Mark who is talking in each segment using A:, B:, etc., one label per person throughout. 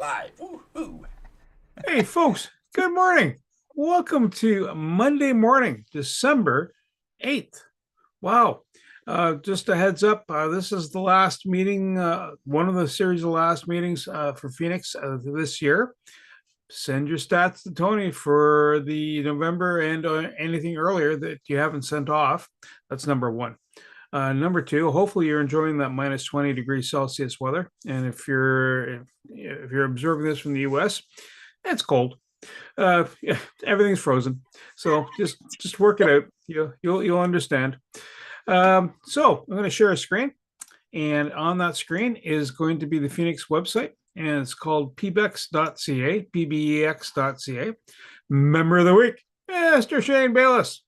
A: live. Woo-hoo.
B: Hey, folks, good morning. Welcome to Monday morning, December 8th. Wow. Just a heads up, this is the last meeting, one of the series of last meetings for Phoenix this year. Send your stats to Tony for the November and anything earlier that you haven't sent off. That's number one. Number two, hopefully you're enjoying that minus 20 degrees Celsius weather. And if you're observing this from the US, it's cold. Yeah, everything's frozen. So just work it out. You'll understand. So I'm going to share a screen, and on that screen is going to be the Phoenix website, and it's called pbex.ca, pbex.ca. Member of the week, Mr. Shane Bayless.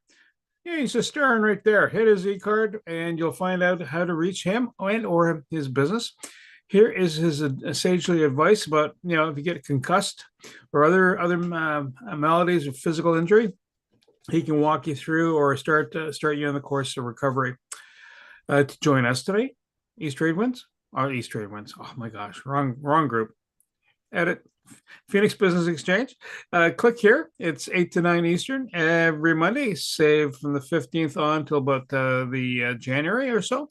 B: Yeah, he's just staring right there. Hit his e-card, and you'll find out how to reach him and or his business. Here is his sagely advice about, if you get concussed or other maladies or physical injury, he can walk you through or start you on the course of recovery. To join us today, East Trade Winds. East Trade Winds. Oh my gosh, wrong group. Edit. Phoenix Business Exchange. Click here. It's 8 to 9 Eastern every Monday, save from the 15th on till about the January or so.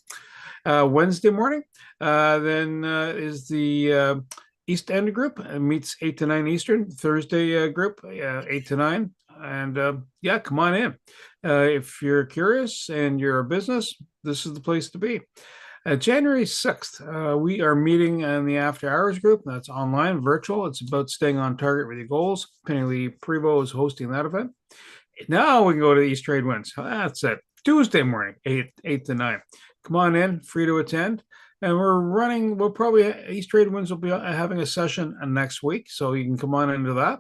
B: Wednesday morning, then is the East End group. Meets 8 to 9 Eastern. Thursday group, 8 to 9. And yeah, come on in. If you're curious and you're a business, this is the place to be. January 6th, we are meeting in the after hours group. That's online, virtual. It's about staying on target with your goals. Penny Lee Prevo is hosting that event. Now we can go to East Trade Winds. That's it. Tuesday morning, 8 to 9. Come on in, free to attend. And we'll probably, East Trade Winds will be having a session next week. So you can come on into that.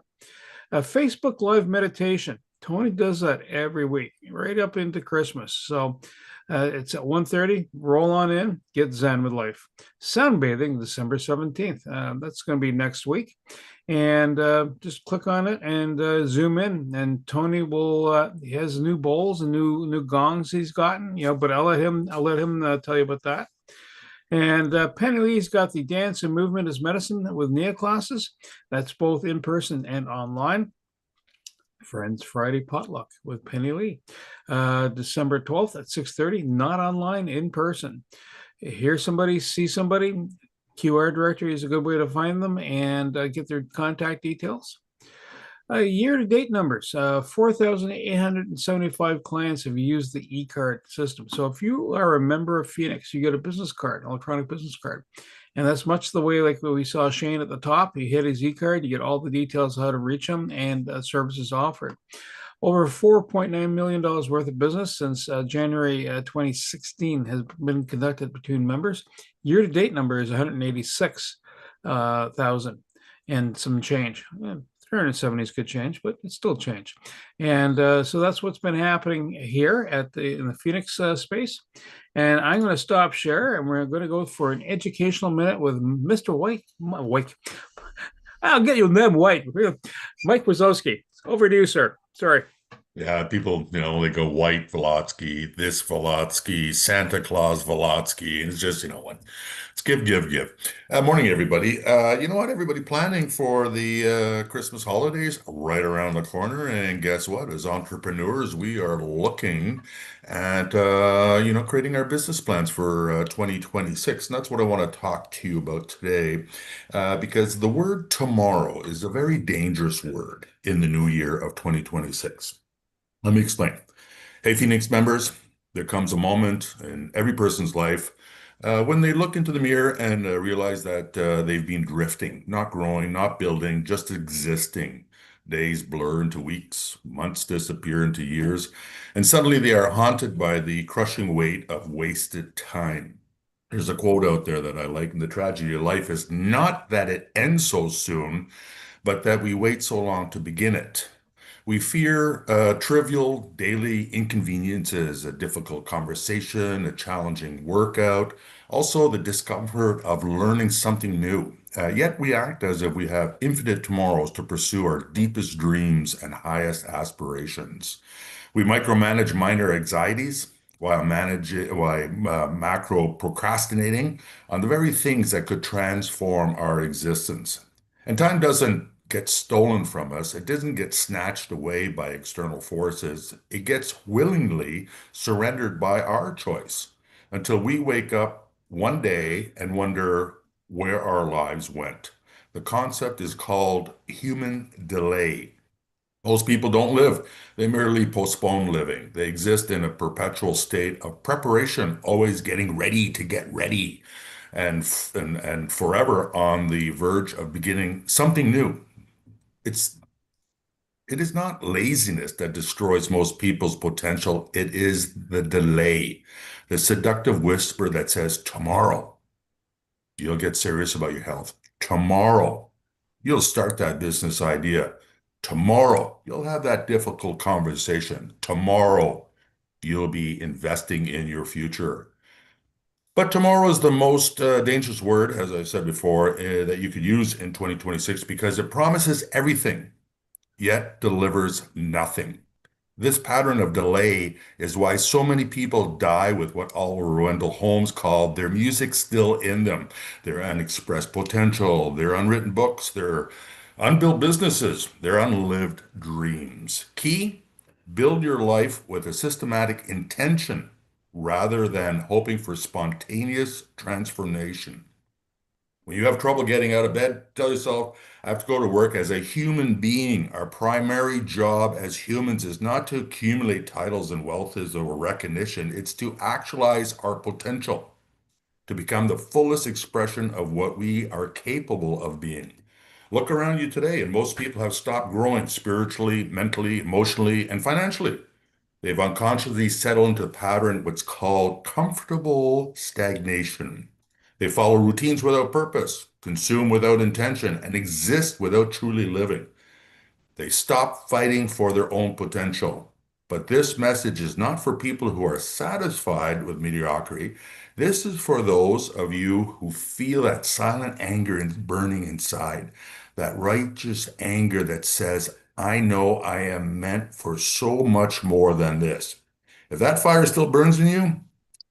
B: Facebook Live Meditation. Tony does that every week, right up into Christmas. So it's at 1:30. Roll on in, get zen with life. Sunbathing, December 17th. That's going to be next week. And just click on it and zoom in. And Tony will, he has new bowls and new gongs he's gotten, but I'll let him tell you about that. And Penny Lee's got the Dance and Movement as Medicine with Nia classes. That's both in person and online. Friends Friday Potluck with Penny Lee. December 12th at 6:30, not online, in person. Hear somebody, see somebody. QR directory is a good way to find them and get their contact details. Year-to-date numbers, 4,875 clients have used the e-card system. So if you are a member of Phoenix, you get a business card, an electronic business card. And that's much the way like we saw Shane at the top. You hit his e-card, you get all the details how to reach him and services offered. Over $4.9 million worth of business since January 2016 has been conducted between members. Year-to-date number is 186,000 and some change. 370 is good change, but it's still change. And so that's what's been happening here in the Phoenix space. And I'm going to stop share, and we're going to go for an educational minute with Mr. White. I'll get you them White. Mike Wazowski. Over to you, sir. Sorry.
C: Yeah, people, they go White Volotsky, this Volotsky, Santa Claus Volotsky, and it's just, what? It's give, give, give. Morning, everybody. You know what, everybody? Planning for the Christmas holidays right around the corner, and guess what? As entrepreneurs, we are looking at, creating our business plans for 2026, and that's what I want to talk to you about today, because the word tomorrow is a very dangerous word in the new year of 2026. Let me explain. Hey, Phoenix members, there comes a moment in every person's life when they look into the mirror and realize that they've been drifting, not growing, not building, just existing. Days blur into weeks, months disappear into years, and suddenly they are haunted by the crushing weight of wasted time. There's a quote out there that I like, and the tragedy of life is not that it ends so soon, but that we wait so long to begin it. We fear trivial daily inconveniences, a difficult conversation, a challenging workout, also the discomfort of learning something new. Yet we act as if we have infinite tomorrows to pursue our deepest dreams and highest aspirations. We micromanage minor anxieties while macro procrastinating on the very things that could transform our existence. And time doesn't get stolen from us. It doesn't get snatched away by external forces. It gets willingly surrendered by our choice until we wake up one day and wonder where our lives went. The concept is called human delay. Most people don't live. They merely postpone living. They exist in a perpetual state of preparation, always getting ready to get ready, and forever on the verge of beginning something new. It's it is not laziness that destroys most people's potential. It is the delay, the seductive whisper that says, tomorrow, you'll get serious about your health. Tomorrow, you'll start that business idea. Tomorrow, you'll have that difficult conversation. Tomorrow, you'll be investing in your future. But tomorrow is the most dangerous word, as I said before, that you could use in 2026 because it promises everything, yet delivers nothing. This pattern of delay is why so many people die with what Oliver Wendell Holmes called their music still in them, their unexpressed potential, their unwritten books, their unbuilt businesses, their unlived dreams. Key, build your life with a systematic intention rather than hoping for spontaneous transformation. When you have trouble getting out of bed, tell yourself, I have to go to work as a human being. Our primary job as humans is not to accumulate titles and wealth or recognition. It's to actualize our potential, to become the fullest expression of what we are capable of being. Look around you today, and most people have stopped growing spiritually, mentally, emotionally, and financially. They've unconsciously settled into a pattern, what's called comfortable stagnation. They follow routines without purpose, consume without intention, and exist without truly living. They stop fighting for their own potential. But this message is not for people who are satisfied with mediocrity. This is for those of you who feel that silent anger and burning inside, that righteous anger that says, I know I am meant for so much more than this. If that fire still burns in you,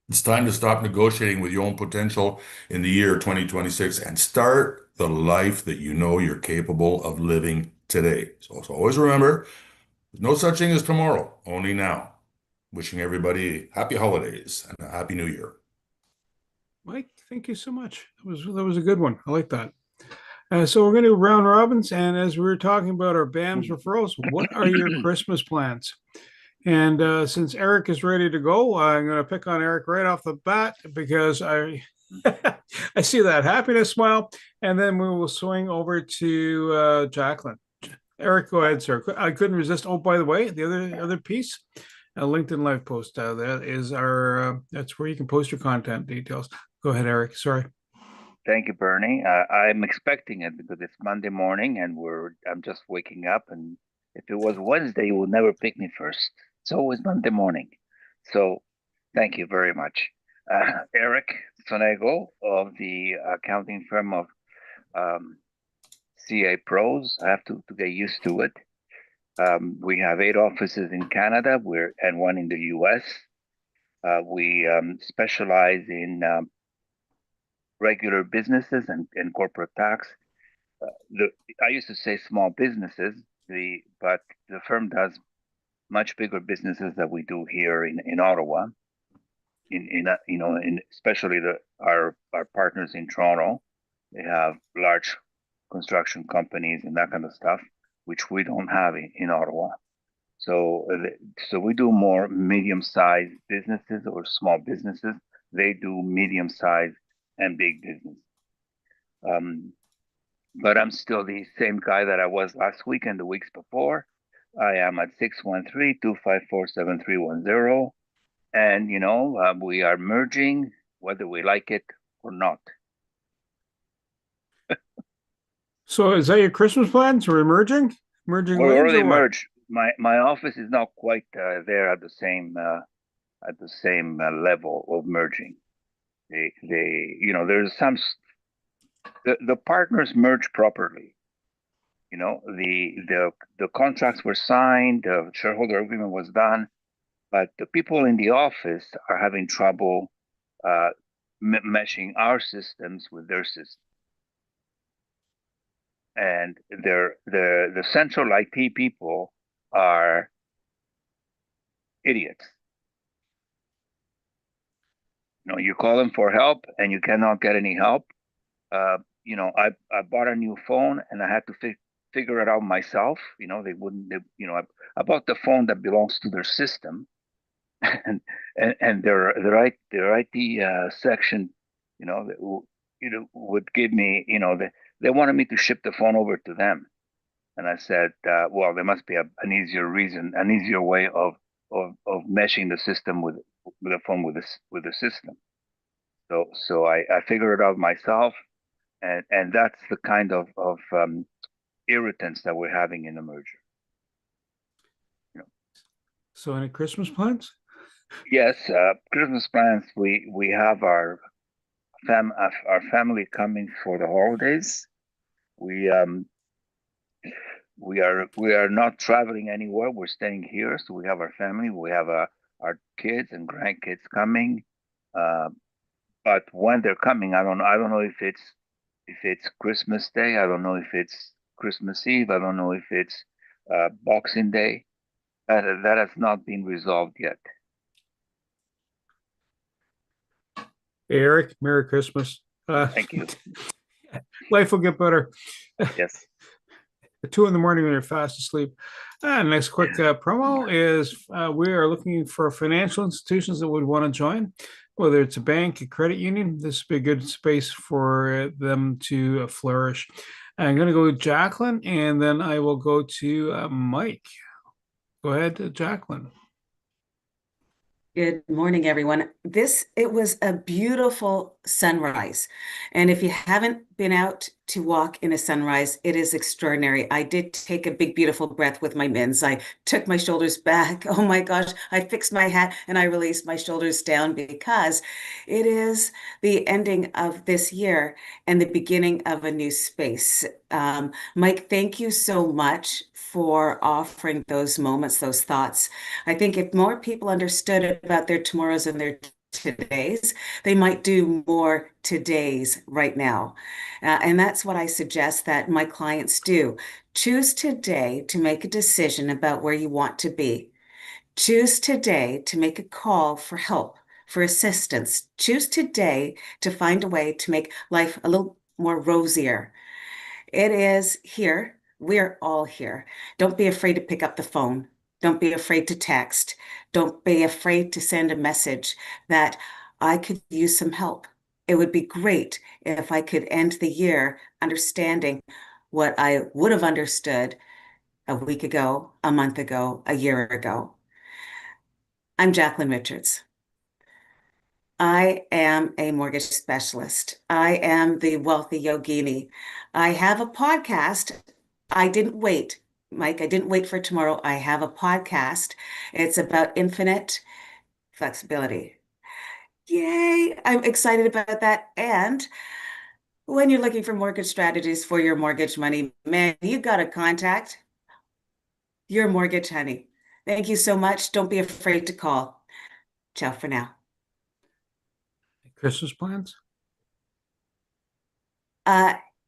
C: it's time to stop negotiating with your own potential in the year 2026 and start the life that you know you're capable of living today. So always remember, there's no such thing as tomorrow, only now. Wishing everybody happy holidays and a happy new year.
B: Mike, thank you so much. That was a good one. I like that. So we're going to do round robins, and as we were talking about our BAMS referrals, what are your Christmas plans? And since Eric is ready to go, I'm going to pick on Eric right off the bat because I I see that happiness smile, and then we will swing over to Jacqueline. Eric, go ahead, sir. I couldn't resist. Oh, by the way, the other piece, a LinkedIn live post. That is our. That's where you can post your content details. Go ahead, Eric. Sorry.
A: Thank you, Bernie. I'm expecting it because it's Monday morning and I'm just waking up. And if it was Wednesday, you would never pick me first. It's always Monday morning. So thank you very much. Eric Sonego of the accounting firm of CA Pros. I have to get used to it. We have 8 offices in Canada and 1 in the US. We specialize in regular businesses and corporate tax. I used to say small businesses, but the firm does much bigger businesses that we do here in Ottawa. Especially our partners in Toronto, they have large construction companies and that kind of stuff, which we don't have in Ottawa. So we do more medium-sized businesses or small businesses. They do medium-sized and big business. But I'm still the same guy that I was last week and the weeks before. I am at 613-254-7310. And, we are merging whether we like it or not.
B: So is that your Christmas plans? We're merging? Merging
A: We're
B: waves
A: already
B: or what?
A: merged. My office is not quite there at the same level of merging. There's the partners merge properly. The contracts were signed, the shareholder agreement was done, but the people in the office are having trouble meshing our systems with their systems. and the central IT people are idiots. You call them for help and you cannot get any help. I bought a new phone and I had to figure it out myself. They wouldn't. I bought the phone that belongs to their system, and their IT section, would give me. They wanted me to ship the phone over to them, and I said, well, there must be an easier reason, an easier way of meshing the system with the phone with the system. So I figured it out myself, and that's the kind of irritants that we're having in the merger.
B: So any Christmas plans?
A: Yes, Christmas plans. We have our family coming for the holidays. We we are not traveling anywhere. We're staying here, so we have our family. We have our kids and grandkids coming. Uh, but when they're coming, I don't know if it's Christmas Day. I don't know if it's Christmas Eve. I don't know if it's Boxing Day. That has not been resolved yet.
B: Hey, Eric, Merry Christmas.
A: Thank you.
B: Life will get better.
A: Yes.
B: 2 a.m. when you're fast asleep. Next quick promo is we are looking for financial institutions that would want to join, whether it's a bank, a credit union. This would be a good space for them to flourish. I'm going to go with Jacqueline, and then I will go to Mike. Go ahead, Jacqueline.
D: Good morning, everyone. It was a beautiful sunrise. And if you haven't been out to walk in a sunrise, it is extraordinary. I did take a big, beautiful breath with my mittens. I took my shoulders back. Oh my gosh, I fixed my hat and I released my shoulders down because it is the ending of this year and the beginning of a new space. Mike, thank you so much for offering those moments, those thoughts. I think if more people understood about their tomorrows and their todays, they might do more todays right now. And that's what I suggest that my clients do. Choose today to make a decision about where you want to be. Choose today to make a call for help, for assistance. Choose today to find a way to make life a little more rosier. It is here. We're all here. Don't be afraid to pick up the phone. Don't be afraid to text. Don't be afraid to send a message that I could use some help. It would be great if I could end the year understanding what I would have understood a week ago, a month ago, a year ago. I'm Jacqueline Richards. I am a mortgage specialist. I am the wealthy yogini. I have a podcast. I didn't wait, Mike. I didn't wait for tomorrow. I have a podcast. It's about infinite flexibility. Yay! I'm excited about that. And when you're looking for mortgage strategies for your mortgage money, man, you got to contact your mortgage honey. Thank you so much. Don't be afraid to call. Ciao for now.
B: Christmas plans?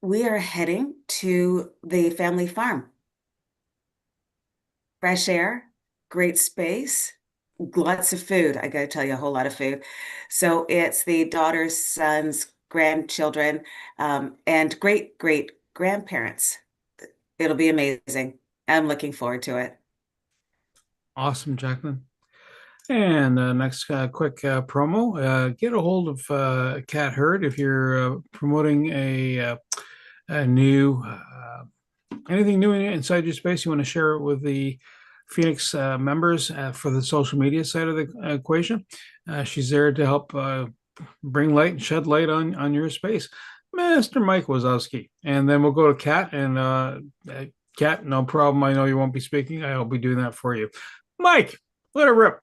D: We are heading to the family farm. Fresh air, great space, lots of food. I got to tell you, a whole lot of food. So it's the daughters, sons, grandchildren, and great great grandparents. It'll be amazing. I'm looking forward to it.
B: Awesome, Jacqueline. And next quick promo, get a hold of Cat Herd if you're promoting a new, anything new inside your space. You want to share it with the Phoenix members for the social media side of the equation. She's there to help bring light and shed light on your space. Mr. Mike Wazowski. And then we'll go to Kat, and Kat, no problem. I know you won't be speaking. I'll be doing that for you. Mike, let her rip.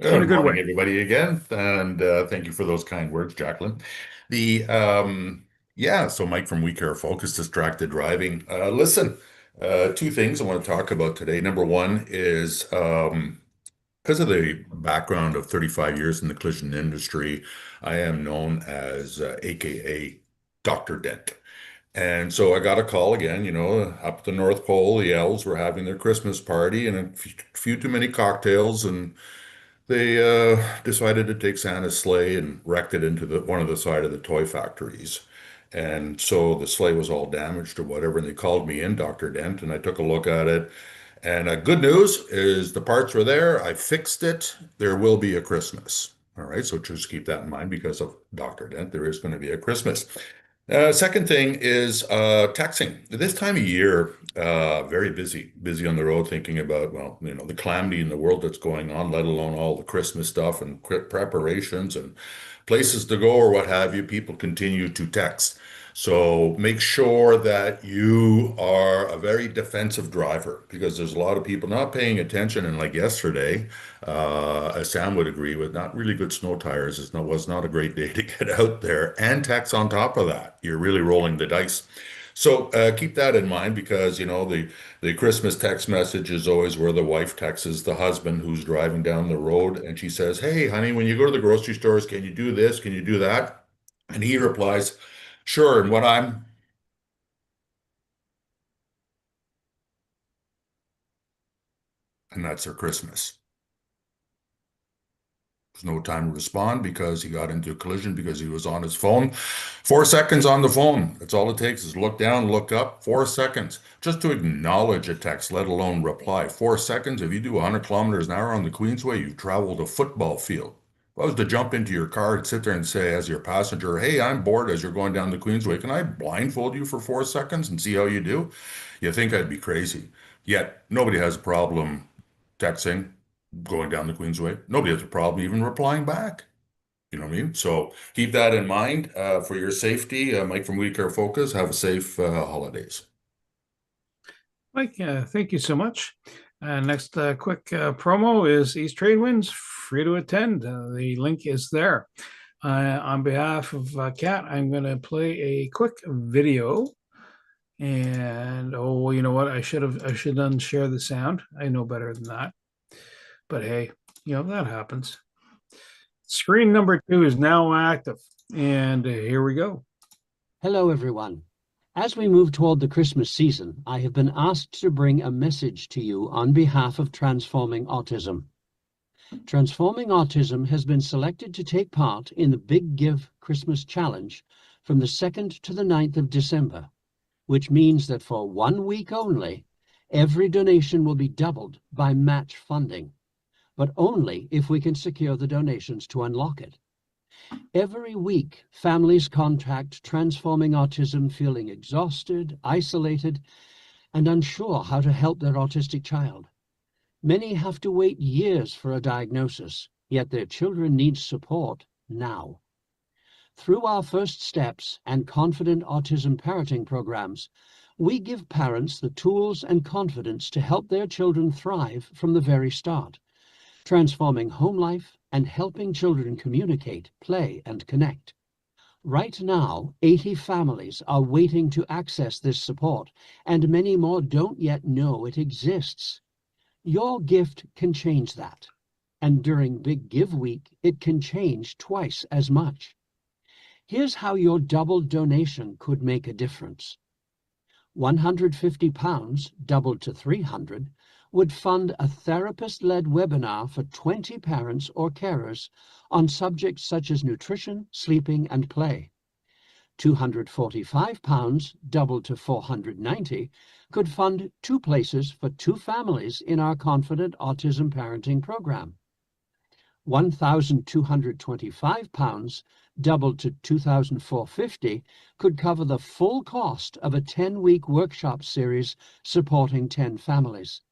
C: Good morning, everybody, again, and thank you for those kind words, Jacqueline. So Mike from We Care Focus Distracted Driving. Listen, two things I want to talk about today. Number one is because of the background of 35 years in the collision industry, I am known as AKA Dr. Dent. And so I got a call again, up at the North Pole, the elves were having their Christmas party and a few too many cocktails, and they decided to take Santa's sleigh and wrecked it into one of the side of the toy factories. And so the sleigh was all damaged or whatever, and they called me in, Dr. Dent, and I took a look at it. And good news is the parts were there. I fixed it. There will be a Christmas. All right, so just keep that in mind because of Dr. Dent. There is going to be a Christmas. Second thing is texting. This time of year, very busy on the road, thinking about, well, the calamity in the world that's going on, let alone all the Christmas stuff and preparations and places to go or what have you. People continue to text. So make sure that you are a very defensive driver because there's a lot of people not paying attention. And like yesterday, as Sam would agree with, not really good snow tires was not a great day to get out there. And text on top of that, you're really rolling the dice. So keep that in mind because the Christmas text message is always where the wife texts the husband who's driving down the road and she says, "Hey, honey, when you go to the grocery stores, can you do this? Can you do that?" And he replies, "Sure." And and that's their Christmas. There's no time to respond because he got into a collision because he was on his phone. 4 seconds on the phone. That's all it takes is look down, look up. 4 seconds just to acknowledge a text, let alone reply. 4 seconds. If you do 100 kilometers an hour on the Queensway, you've traveled a football field. If I was to jump into your car and sit there and say, as your passenger, "Hey, I'm bored as you're going down the Queensway. Can I blindfold you for 4 seconds and see how you do?" You think I'd be crazy. Yet nobody has a problem texting, going down the Queensway. Nobody has a problem even replying back. You know what I mean? So keep that in mind for your safety. Mike from We Care Focus, have a safe holidays.
B: Mike, thank you so much. Next quick promo is East Trade Winds, free to attend. The link is there. On behalf of Kat, I'm going to play a quick video. And you know what? I should unshare the sound. I know better than that. But hey, that happens. Screen number 2 is now active. And here we go.
E: Hello, everyone. As we move toward the Christmas season, I have been asked to bring a message to you on behalf of Transforming Autism. Transforming Autism has been selected to take part in the Big Give Christmas Challenge from the 2nd to the 9th of December, which means that for 1 week only, every donation will be doubled by match funding, but only if we can secure the donations to unlock it. Every week, families contact Transforming Autism feeling exhausted, isolated, and unsure how to help their autistic child. Many have to wait years for a diagnosis, yet their children need support now. Through our First Steps and Confident Autism Parenting programs, we give parents the tools and confidence to help their children thrive from the very start, transforming home life and helping children communicate, play, and connect. Right now, 80 families are waiting to access this support, and many more don't yet know it exists. Your gift can change that, and during Big Give Week, it can change twice as much. Here's how your doubled donation could make a difference. £150 doubled to $300 would fund a therapist-led webinar for 20 parents or carers on subjects such as nutrition, sleeping, and play. £245 doubled to $490 could fund 2 places for 2 families in our Confident Autism Parenting program. £1,225 doubled to $2,450 could cover the full cost of a 10-week workshop series supporting 10 families.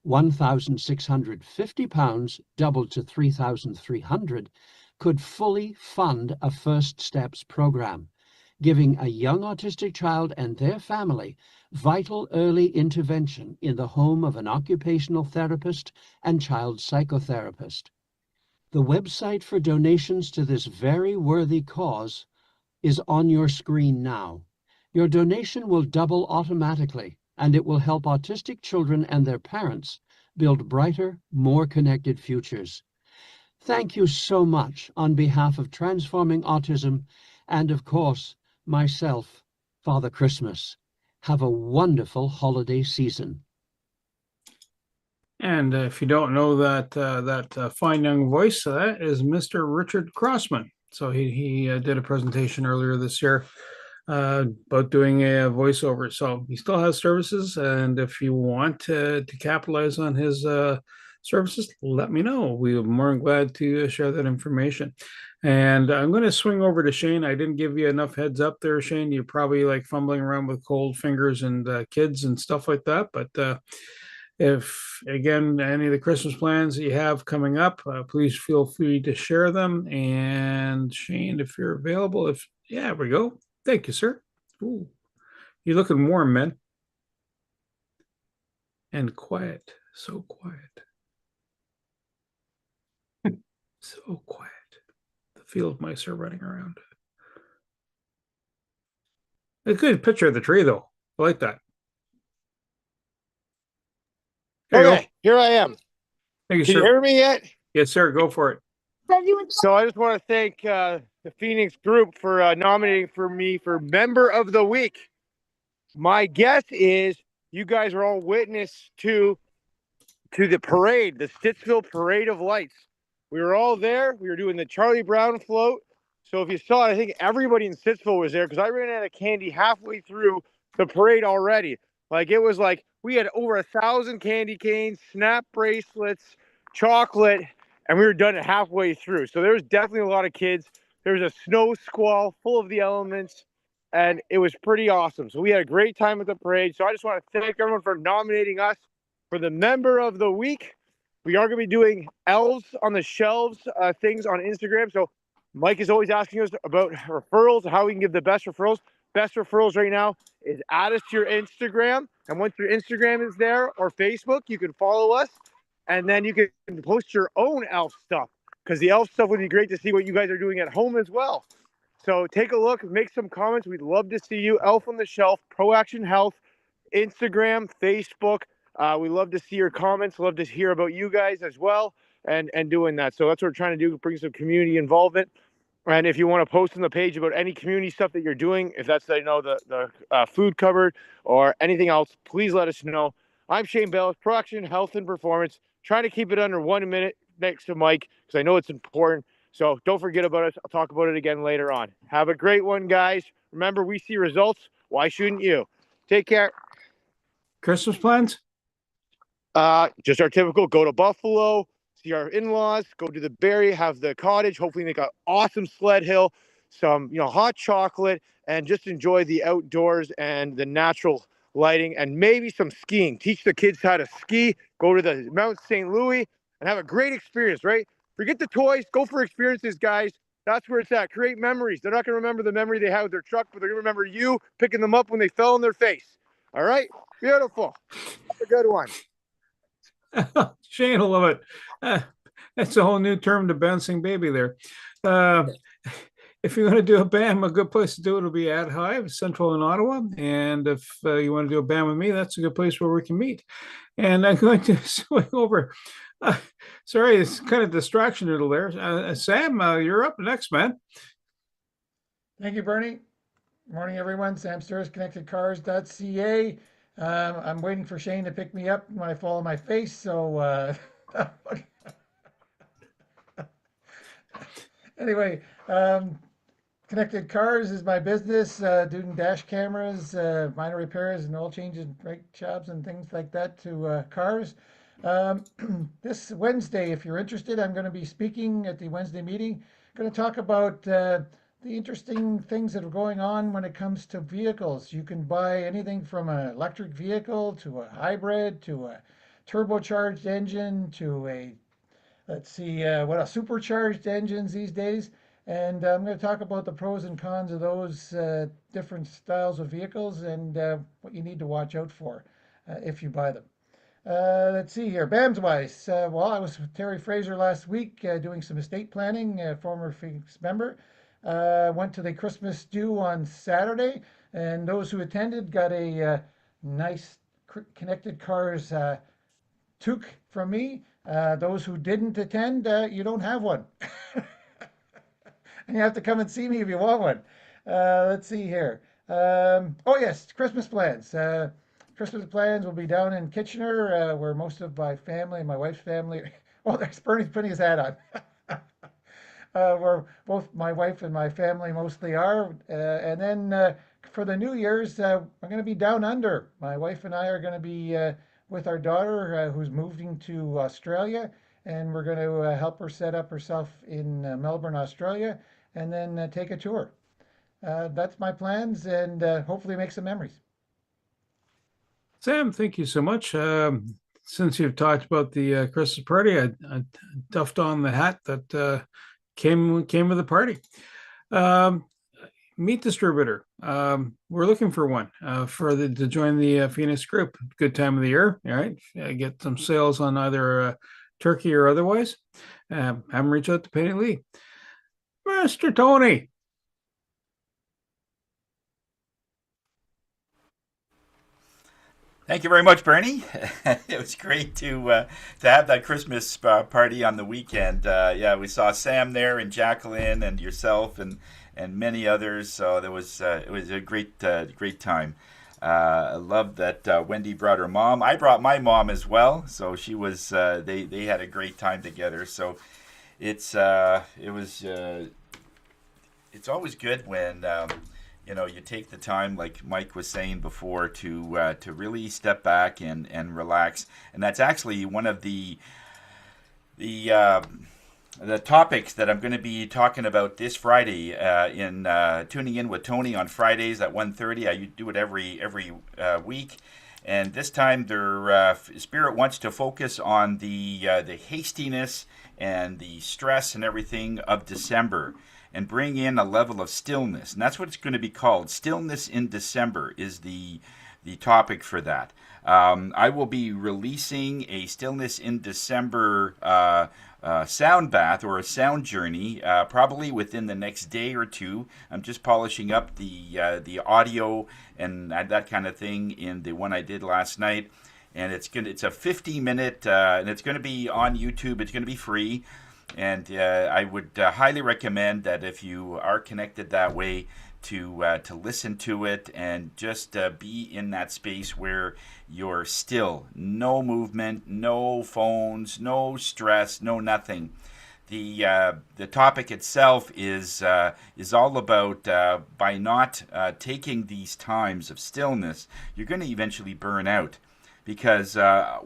E: £1,650 doubled to $3,300 could fully fund a First Steps program, giving a young autistic child and their family vital early intervention in the home of an occupational therapist and child psychotherapist. The website for donations to this very worthy cause is on your screen now. Your donation will double automatically, and it will help autistic children and their parents build brighter, more connected futures. Thank you so much on behalf of Transforming Autism and, of course, myself, Father Christmas. Have a wonderful holiday season.
B: And if you don't know that fine young voice, that is Mr. Richard Crossman. So he did a presentation earlier this year about doing a voiceover. So he still has services, and if you want to capitalize on his services, let me know. We are more than glad to share that information. And I'm going to swing over to Shane. I didn't give you enough heads up there, Shane. You're probably like fumbling around with cold fingers and kids and stuff like that. But if again, any of the Christmas plans that you have coming up, please feel free to share them. And Shane, if you're available, yeah, we go. Thank you, sir. Ooh, you're looking warm, man. And quiet, so quiet. So quiet. The field mice are running around. A good picture of the tree, though. I like that.
F: Okay, here I am.
B: Thank you,
F: Can you
B: sir.
F: hear me yet?
B: Yes, sir. Go for it.
F: So I just want to thank the Phoenix group for nominating for me for Member of the Week. My guess is you guys are all witness to the parade, the Stittsville Parade of Lights. We were all there. We were doing the Charlie Brown float. So if you saw it, I think everybody in Stittsville was there because I ran out of candy halfway through the parade already. Like it was like we had over 1,000 candy canes, snap bracelets, chocolate, and we were done it halfway through. So there was definitely a lot of kids. There was a snow squall full of the elements, and it was pretty awesome. So we had a great time at the parade. So I just want to thank everyone for nominating us for the Member of the Week. We are going to be doing elves on the shelves things on Instagram. So Mike is always asking us about referrals, how we can give the best referrals. Best referrals right now is add us to your Instagram. And once your Instagram is there or Facebook, you can follow us. And then you can post your own elf stuff because the elf stuff would be great to see what you guys are doing at home as well. So take a look, make some comments. We'd love to see you. Elf on the Shelf, Pro Action Health, Instagram, Facebook. We love to see your comments. Love to hear about you guys as well and doing that. So that's what we're trying to do, bring some community involvement. And if you want to post on the page about any community stuff that you're doing, if that's the food cupboard or anything else, please let us know. I'm Shane Bell, Pro Action Health and Performance. Trying to keep it under 1 minute next to Mike because I know it's important. So don't forget about us. I'll talk about it again later on. Have a great one, guys. Remember, we see results. Why shouldn't you? Take care.
B: Christmas plans?
F: Just our typical go to Buffalo, see our in-laws, go to the Berry, have the cottage, hopefully make an awesome sled hill, some hot chocolate, and just enjoy the outdoors and the natural lighting and maybe some skiing. Teach the kids how to ski, go to the Mount St. Louis and have a great experience, right? Forget the toys, go for experiences, guys. That's where it's at. Create memories. They're not going to remember the memory they had with their truck, but they're going to remember you picking them up when they fell on their face. All right? Beautiful. Have a good one.
B: Shane will love it. That's a whole new term to bouncing baby there. If you're going to do a BAM, a good place to do it will be at Hive, Central in Ottawa. And if you want to do a BAM with me, that's a good place where we can meet. And I'm going to swing over. Sorry, it's kind of distraction noodle there. Sam, you're up next, man.
G: Thank you, Bernie. Morning, everyone. Sam Sturz, ConnectedCars.ca. I'm waiting for Shane to pick me up when I fall on my face. So anyway, Connected Cars is my business, doing dash cameras, minor repairs and oil changes, brake jobs and things like that to cars. This Wednesday, if you're interested, I'm going to be speaking at the Wednesday meeting. Going to talk about the interesting things that are going on when it comes to vehicles. You can buy anything from an electric vehicle to a hybrid to a turbocharged engine to a, let's see, what a supercharged engines these days. And I'm going to talk about the pros and cons of those different styles of vehicles and what you need to watch out for if you buy them. Let's see here, BAMS wise. Well, I was with Terry Fraser last week doing some estate planning, former Phoenix member. Went to the Christmas do on Saturday, and those who attended got a nice Connected Cars toque from me. Those who didn't attend, you don't have one. And you have to come and see me if you want one. Let's see here. Oh yes, Christmas plans. Christmas plans will be down in Kitchener, where most of my family, my wife's family. Oh, there's Bernie's putting his hat on. Where both my wife and my family mostly are. And then for the New Year's, we're going to be down under. My wife and I are going to be with our daughter, who's moving to Australia, and we're going to help her set up herself in Melbourne, Australia, and then take a tour. That's my plans, and hopefully make some memories.
B: Sam, thank you so much. Since you've talked about the Christmas party, I duffed on the hat that came with the party. Meat distributor. We're looking for one to join the Phoenix group. Good time of the year, all right? Get some sales on either turkey or otherwise. Have them reach out to Penny Lee. Mr. Tony.
H: Thank you very much, Bernie. It was great to have that Christmas party on the weekend. Yeah, we saw Sam there and Jacqueline and yourself and many others. So it was a great time. I love that Wendy brought her mom. I brought my mom as well. So she was. They had a great time together. So it's always good when. You take the time, like Mike was saying before, to really step back and relax. And that's actually one of the topics that I'm going to be talking about this Friday in tuning in with Tony on Fridays at 1:30. I do it every week. And this time, their Spirit wants to focus on the hastiness and the stress and everything of December, and bring in a level of stillness. And that's what it's going to be called. Stillness in December is the topic for that. I will be releasing a Stillness in December sound bath or a sound journey probably within the next day or two. I'm just polishing up the audio and that kind of thing in the one I did last night. And it's a 50-minute, and it's going to be on YouTube. It's going to be free. And I would highly recommend that if you are connected that way to listen to it and just be in that space where you're still, no movement, no phones, no stress, no nothing. The topic itself is all about by not taking these times of stillness, you're going to eventually burn out. Because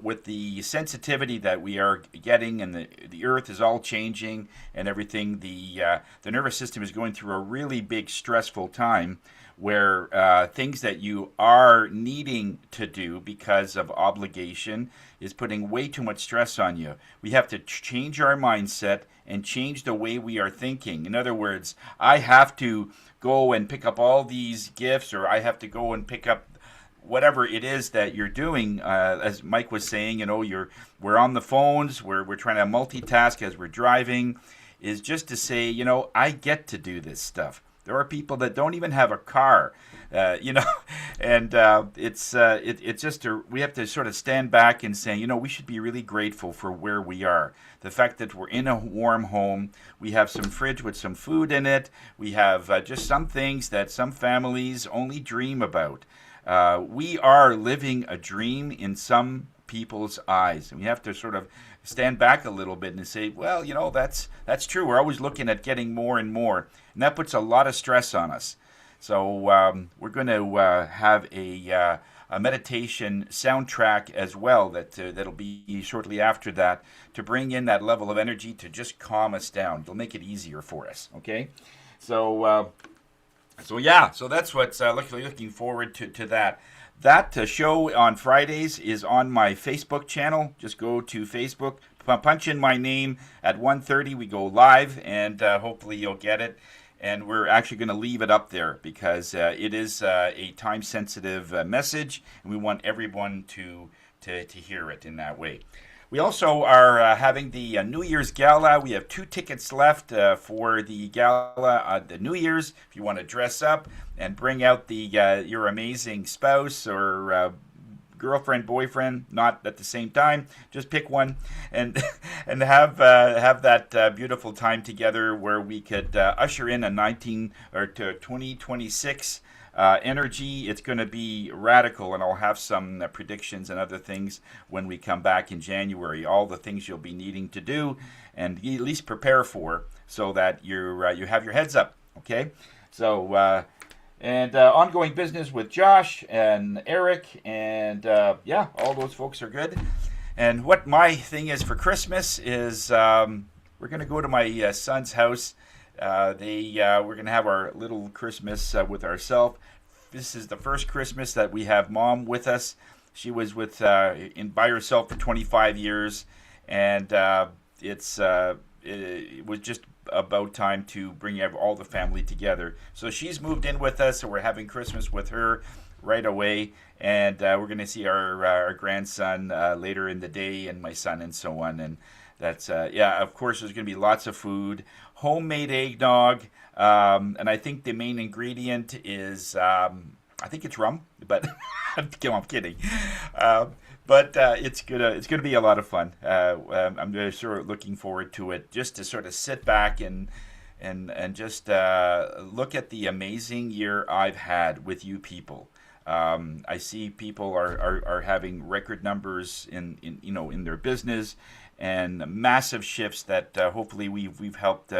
H: with the sensitivity that we are getting, and the earth is all changing and everything, the nervous system is going through a really big stressful time where things that you are needing to do because of obligation is putting way too much stress on you. We have to change our mindset and change the way we are thinking. In other words, I have to go and pick up all these gifts, or I have to go and pick up whatever it is that you're doing, as Mike was saying, we're on the phones, we're trying to multitask as we're driving, is just to say, I get to do this stuff. There are people that don't even have a car, and it's just we have to sort of stand back and say, we should be really grateful for where we are. The fact that we're in a warm home, we have some fridge with some food in it, we have just some things that some families only dream about. We are living a dream in some people's eyes, and we have to sort of stand back a little bit and say, well, that's true. We're always looking at getting more and more, and that puts a lot of stress on us. So we're going to have a meditation soundtrack as well that'll be shortly after that, to bring in that level of energy to just calm us down. It'll make it easier for us. Okay, so. So that's what's looking forward to that. That show on Fridays is on my Facebook channel. Just go to Facebook, punch in my name at 1:30. We go live, and hopefully you'll get it. And we're actually going to leave it up there because it is a time-sensitive message, and we want everyone to hear it in that way. We also are having the New Year's Gala. We have 2 tickets left for the gala, the New Year's. If you want to dress up and bring out your amazing spouse or girlfriend, boyfriend, not at the same time, just pick one and have that beautiful time together where we could usher in a 2026 energy. It's going to be radical, and I'll have some predictions and other things when we come back in January. All the things you'll be needing to do and at least prepare for, so that you have your heads up. Okay, so ongoing business with Josh and Eric, and all those folks are good. And what my thing is for Christmas is we're going to go to my son's house. We're going to have our little Christmas with ourselves. This is the first Christmas that we have Mom with us. She was by herself for 25 years, and it was just about time to bring all the family together. So she's moved in with us, so we're having Christmas with her right away, and we're going to see our grandson later in the day, and my son, and so on. And that's of course there's going to be lots of food, homemade eggnog, and I think the main ingredient is I think it's rum, but I'm kidding. But it's gonna be a lot of fun. I'm just sort of looking forward to it, just to sort of sit back and just look at the amazing year I've had with you people. I see people are having record numbers in their business, and massive shifts that hopefully we've helped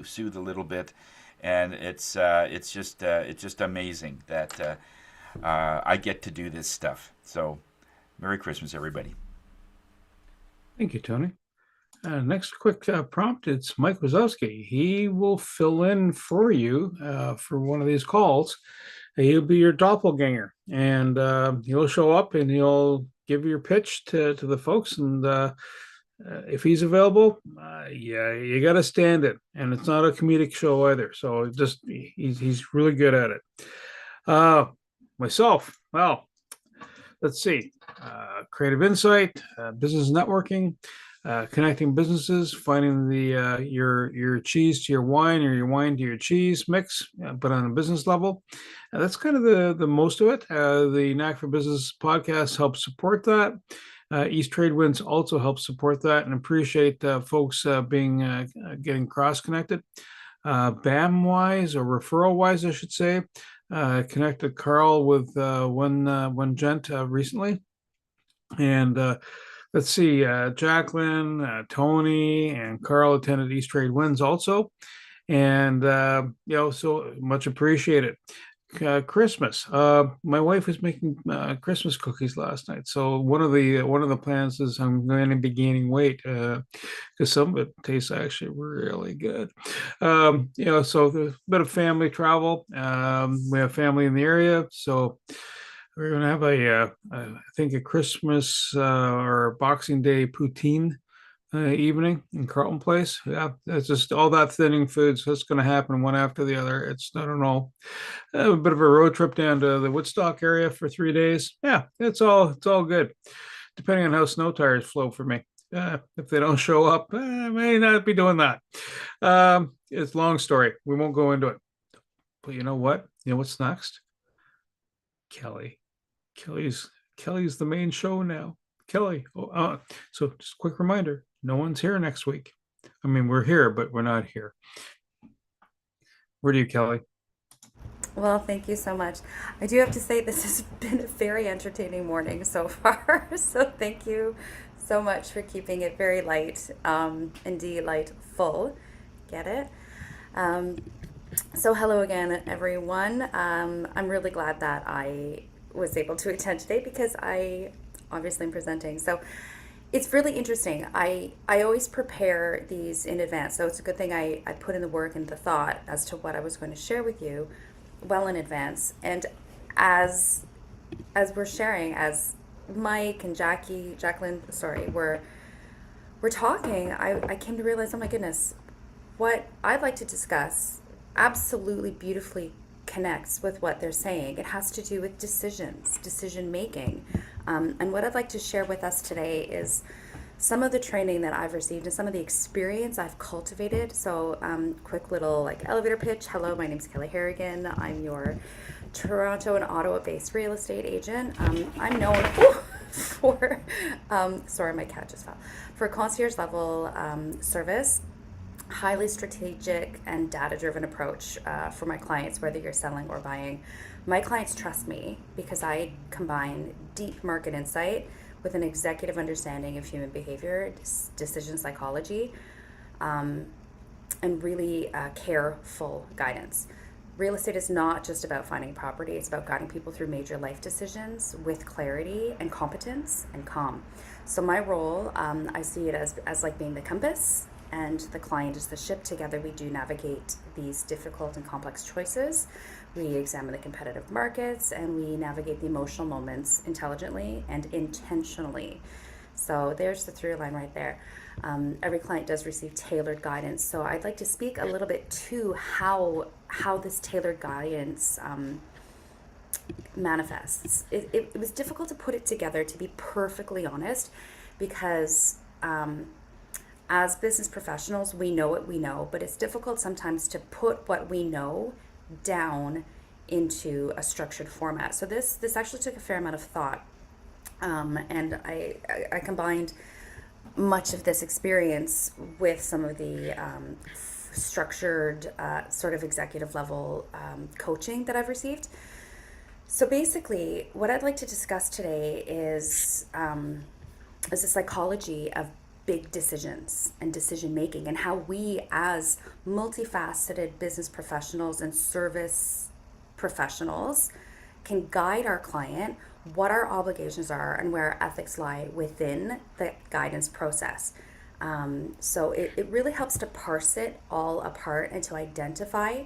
H: soothe a little bit, and it's just amazing that I get to do this stuff. So, Merry Christmas, everybody.
B: Thank you, Tony. Next quick prompt, it's Mike Wazowski. He will fill in for you for one of these calls. He'll be your doppelganger, and he'll show up and he'll give your pitch to the folks. And if he's available, you got to stand it. And it's not a comedic show either. So he's really good at it. Myself, well, let's see. Creative insight, business networking, connecting businesses, finding your cheese to your wine, or your wine to your cheese mix, but on a business level. That's kind of the most of it. The Knack for Business podcast helps support that. East Trade Winds also helps support that, and appreciate folks getting cross-connected. BAM wise, or referral wise, I should say. Connected Carl with one gent recently. And let's see, Jacqueline, Tony, and Carl attended East Trade Winds also. And, so much appreciated. Christmas. My wife was making Christmas cookies last night. So one of the plans is I'm going to be gaining weight because some of it tastes actually really good. So there's a bit of family travel. We have family in the area, so we're going to have I think a Christmas or Boxing Day poutine evening in Carlton Place. Yeah, it's just all that thinning foods. That's going to happen one after the other. I don't know, a bit of a road trip down to the Woodstock area for 3 days. Yeah, it's all good, depending on how snow tires flow for me. If they don't show up, I may not be doing that. It's a long story. We won't go into it. But you know what? You know what's next? Kelly's the main show now. Kelly. So just a quick reminder, no one's here next week. I mean, we're here, but we're not here. Where do you, Kelly?
I: Well, thank you so much. I do have to say this has been a very entertaining morning so far. So thank you so much for keeping it very light and delightful. Get it? So hello again, everyone. I'm really glad that I was able to attend today because I obviously am presenting. So it's really interesting. I always prepare these in advance. So it's a good thing I put in the work and the thought as to what I was going to share with you well in advance. And as we're sharing, as Mike and Jacqueline, we're talking, I came to realize, oh my goodness, what I'd like to discuss absolutely beautifully connects with what they're saying. It has to do with decision making. And what I'd like to share with us today is some of the training that I've received and some of the experience I've cultivated. So quick little elevator pitch. Hello, my name's Kelly Harrigan. I'm your Toronto and Ottawa based real estate agent. I'm known for, sorry, my cat just fell, for concierge level service, highly strategic and data driven approach for my clients, whether you're selling or buying My clients trust me because I combine deep market insight with an executive understanding of human behavior, decision psychology, and really careful guidance. Real estate is not just about finding property, it's about guiding people through major life decisions with clarity and competence and calm. So my role, I see it as like being the compass, and the client is the ship. Together we do navigate these difficult and complex choices. We examine the competitive markets, and we navigate the emotional moments intelligently and intentionally. So there's the through line right there. Every client does receive tailored guidance. So I'd like to speak a little bit to how this tailored guidance manifests. It was difficult to put it together, to be perfectly honest, because as business professionals, we know what we know, but it's difficult sometimes to put what we know down into a structured format. So this actually took a fair amount of thought, and I combined much of this experience with some of the structured sort of executive level coaching that I've received. So basically, what I'd like to discuss today is the psychology of big decisions and decision making, and how we as multifaceted business professionals and service professionals can guide our client, what our obligations are, and where our ethics lie within the guidance process. So it really helps to parse it all apart and to identify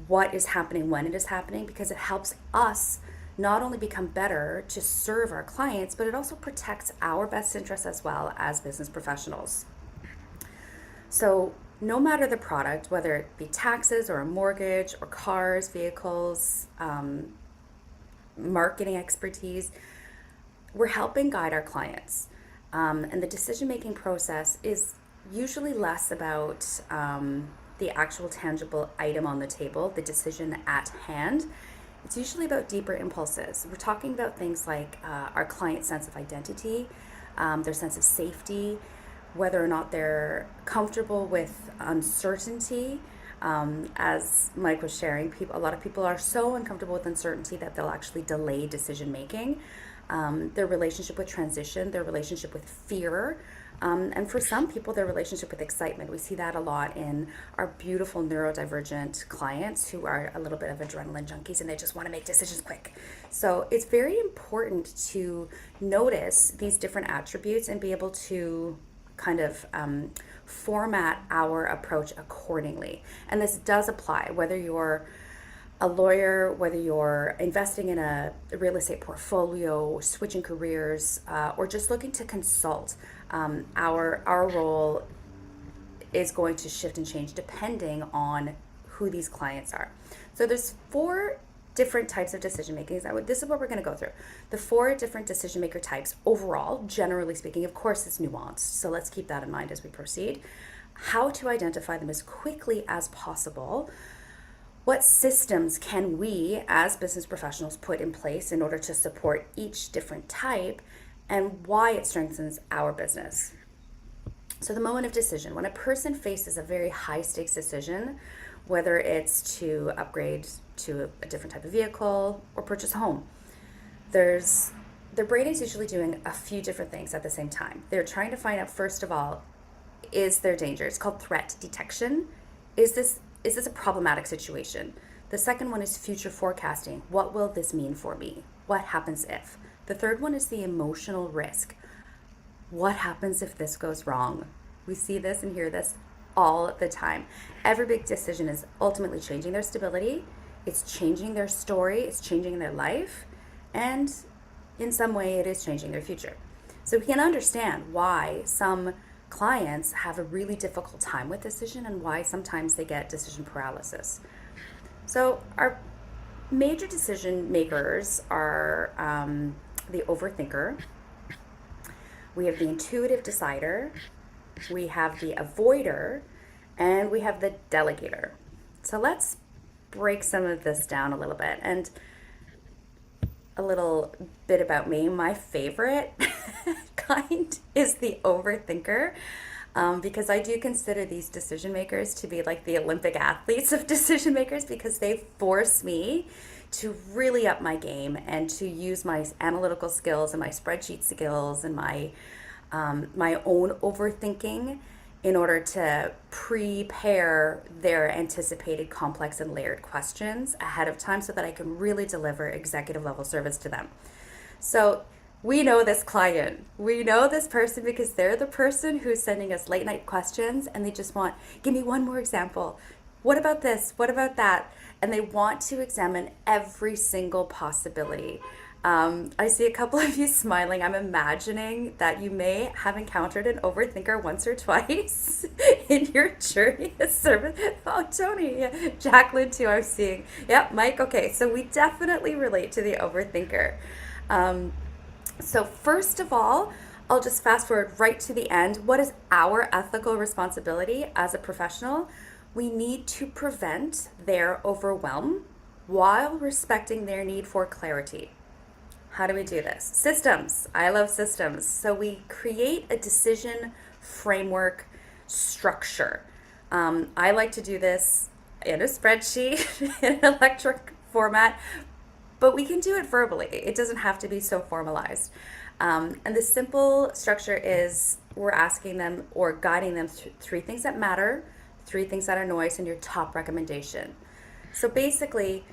I: what is happening when it is happening, because it helps us not only become better to serve our clients, but it also protects our best interests as well as business professionals. So no matter the product, whether it be taxes or a mortgage or cars, vehicles, marketing expertise, we're helping guide our clients. And the decision-making process is usually less about the actual tangible item on the table, the decision at hand. It's usually about deeper impulses. We're talking about things like our client's sense of identity, their sense of safety, whether or not they're comfortable with uncertainty. As Mike was sharing, a lot of people are so uncomfortable with uncertainty that they'll actually delay decision making. Their relationship with transition, their relationship with fear, and for some people, their relationship with excitement. We see that a lot in our beautiful neurodivergent clients who are a little bit of adrenaline junkies and they just want to make decisions quick. So it's very important to notice these different attributes and be able to kind of format our approach accordingly. And this does apply whether you're a lawyer, whether you're investing in a real estate portfolio, switching careers, or just looking to consult. Our role is going to shift and change depending on who these clients are. So there's 4 different types of decision making. This is what we're going to go through. The 4 different decision maker types overall, generally speaking. Of course, it's nuanced, so let's keep that in mind as we proceed. How to identify them as quickly as possible. What systems can we as business professionals put in place in order to support each different type, and why it strengthens our business. So the moment of decision, when a person faces a very high stakes decision, whether it's to upgrade to a different type of vehicle or purchase a home, their brain is usually doing a few different things at the same time. They're trying to find out, first of all, is there danger? It's called threat detection. Is this a problematic situation? The second one is future forecasting. What will this mean for me? What happens if? The third one is the emotional risk. What happens if this goes wrong? We see this and hear this all the time. Every big decision is ultimately changing their stability. It's changing their story. It's changing their life. And in some way, it is changing their future. So we can understand why some clients have a really difficult time with decision and why sometimes they get decision paralysis. So our major decision makers are the overthinker, we have the intuitive decider, we have the avoider, and we have the delegator. So let's break some of this down a little bit. And a little bit about me, my favorite kind is the overthinker, because I do consider these decision makers to be like the Olympic athletes of decision makers, because they force me to really up my game and to use my analytical skills and my spreadsheet skills and my own overthinking in order to prepare their anticipated complex and layered questions ahead of time so that I can really deliver executive level service to them. So we know this client, we know this person because they're the person who's sending us late night questions and they just want, give me one more example. What about this? What about that? And they want to examine every single possibility. I see a couple of you smiling. I'm imagining that you may have encountered an overthinker once or twice in your journey as service. Oh, Tony, yeah. Jacqueline too, I'm seeing. Yep, Mike, okay. So we definitely relate to the overthinker. So first of all, I'll just fast forward right to the end. What is our ethical responsibility as a professional? We need to prevent their overwhelm while respecting their need for clarity. How do we do this? Systems. I love systems. So we create a decision framework structure. I like to do this in a spreadsheet, in an electronic format, but we can do it verbally. It doesn't have to be so formalized. And the simple structure is we're asking them or guiding them through 3 things that matter, 3 things that are noise, and your top recommendation. So basically,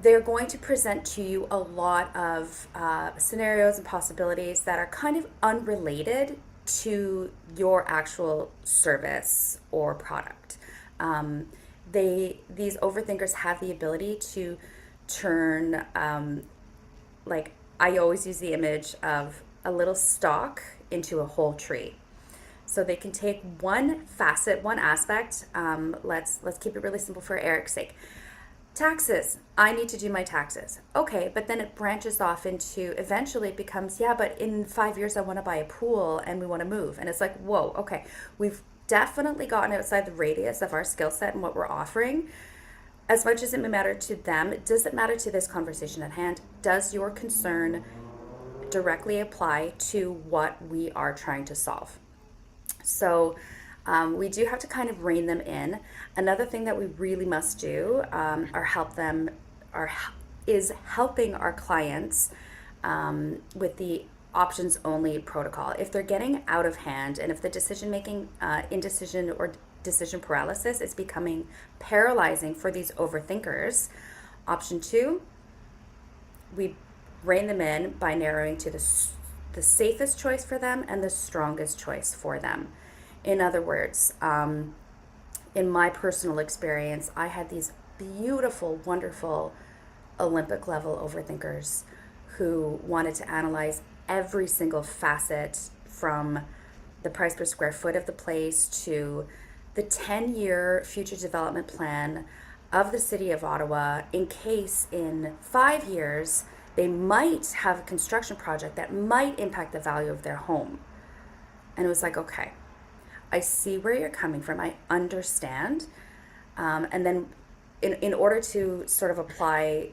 I: they're going to present to you a lot of scenarios and possibilities that are kind of unrelated to your actual service or product. These overthinkers have the ability to turn, like I always use the image of a little stalk into a whole tree. So they can take one facet, one aspect. Let's keep it really simple for Eric's sake. Taxes. I need to do my taxes. Okay, but then it branches off into, eventually it becomes, yeah, but in 5 years I want to buy a pool and we want to move. And it's like, whoa, okay. We've definitely gotten outside the radius of our skill set and what we're offering. As much as it may matter to them, does it matter to this conversation at hand? Does your concern directly apply to what we are trying to solve? So we do have to kind of rein them in. Another thing that we really must do is helping our clients with the options only protocol. If they're getting out of hand and if the decision making, indecision or decision paralysis is becoming paralyzing for these overthinkers, option 2, we rein them in by narrowing to the safest choice for them and the strongest choice for them. In other words, in my personal experience, I had these beautiful, wonderful Olympic level overthinkers who wanted to analyze every single facet from the price per square foot of the place to the 10-year future development plan of the city of Ottawa in case in 5 years they might have a construction project that might impact the value of their home. And it was like, okay, I see where you're coming from. I understand. And then in order to sort of apply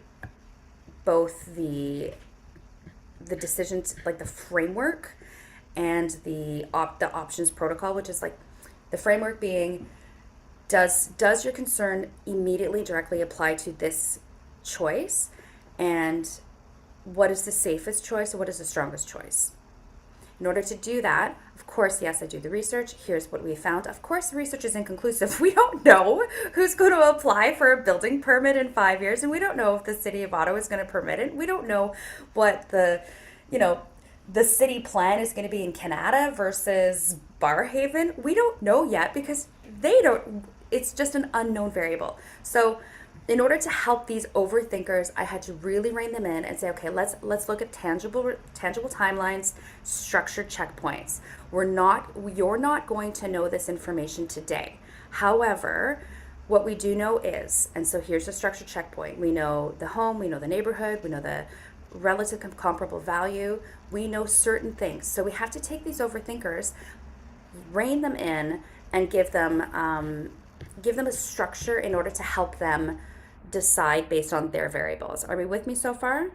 I: both the decisions, like the framework and the options protocol, which is like the framework being, does your concern immediately directly apply to this choice? And what is the safest choice or what is the strongest choice? In order to do that, of course, yes, I do the research. Here's what we found. Of course, the research is inconclusive. We don't know who's going to apply for a building permit in 5 years, and we don't know if the city of Ottawa is going to permit it. We don't know what the city plan is going to be in Canada versus Barrhaven. We don't know yet because they don't. It's just an unknown variable. So in order to help these overthinkers, I had to really rein them in and say, okay, let's look at tangible timelines, structured checkpoints. You're not going to know this information today. However, what we do know is, and so here's a structured checkpoint. We know the home, we know the neighborhood, we know the relative comparable value. We know certain things. So we have to take these overthinkers, rein them in, and give them a structure in order to help them decide based on their variables. Are we with me so far?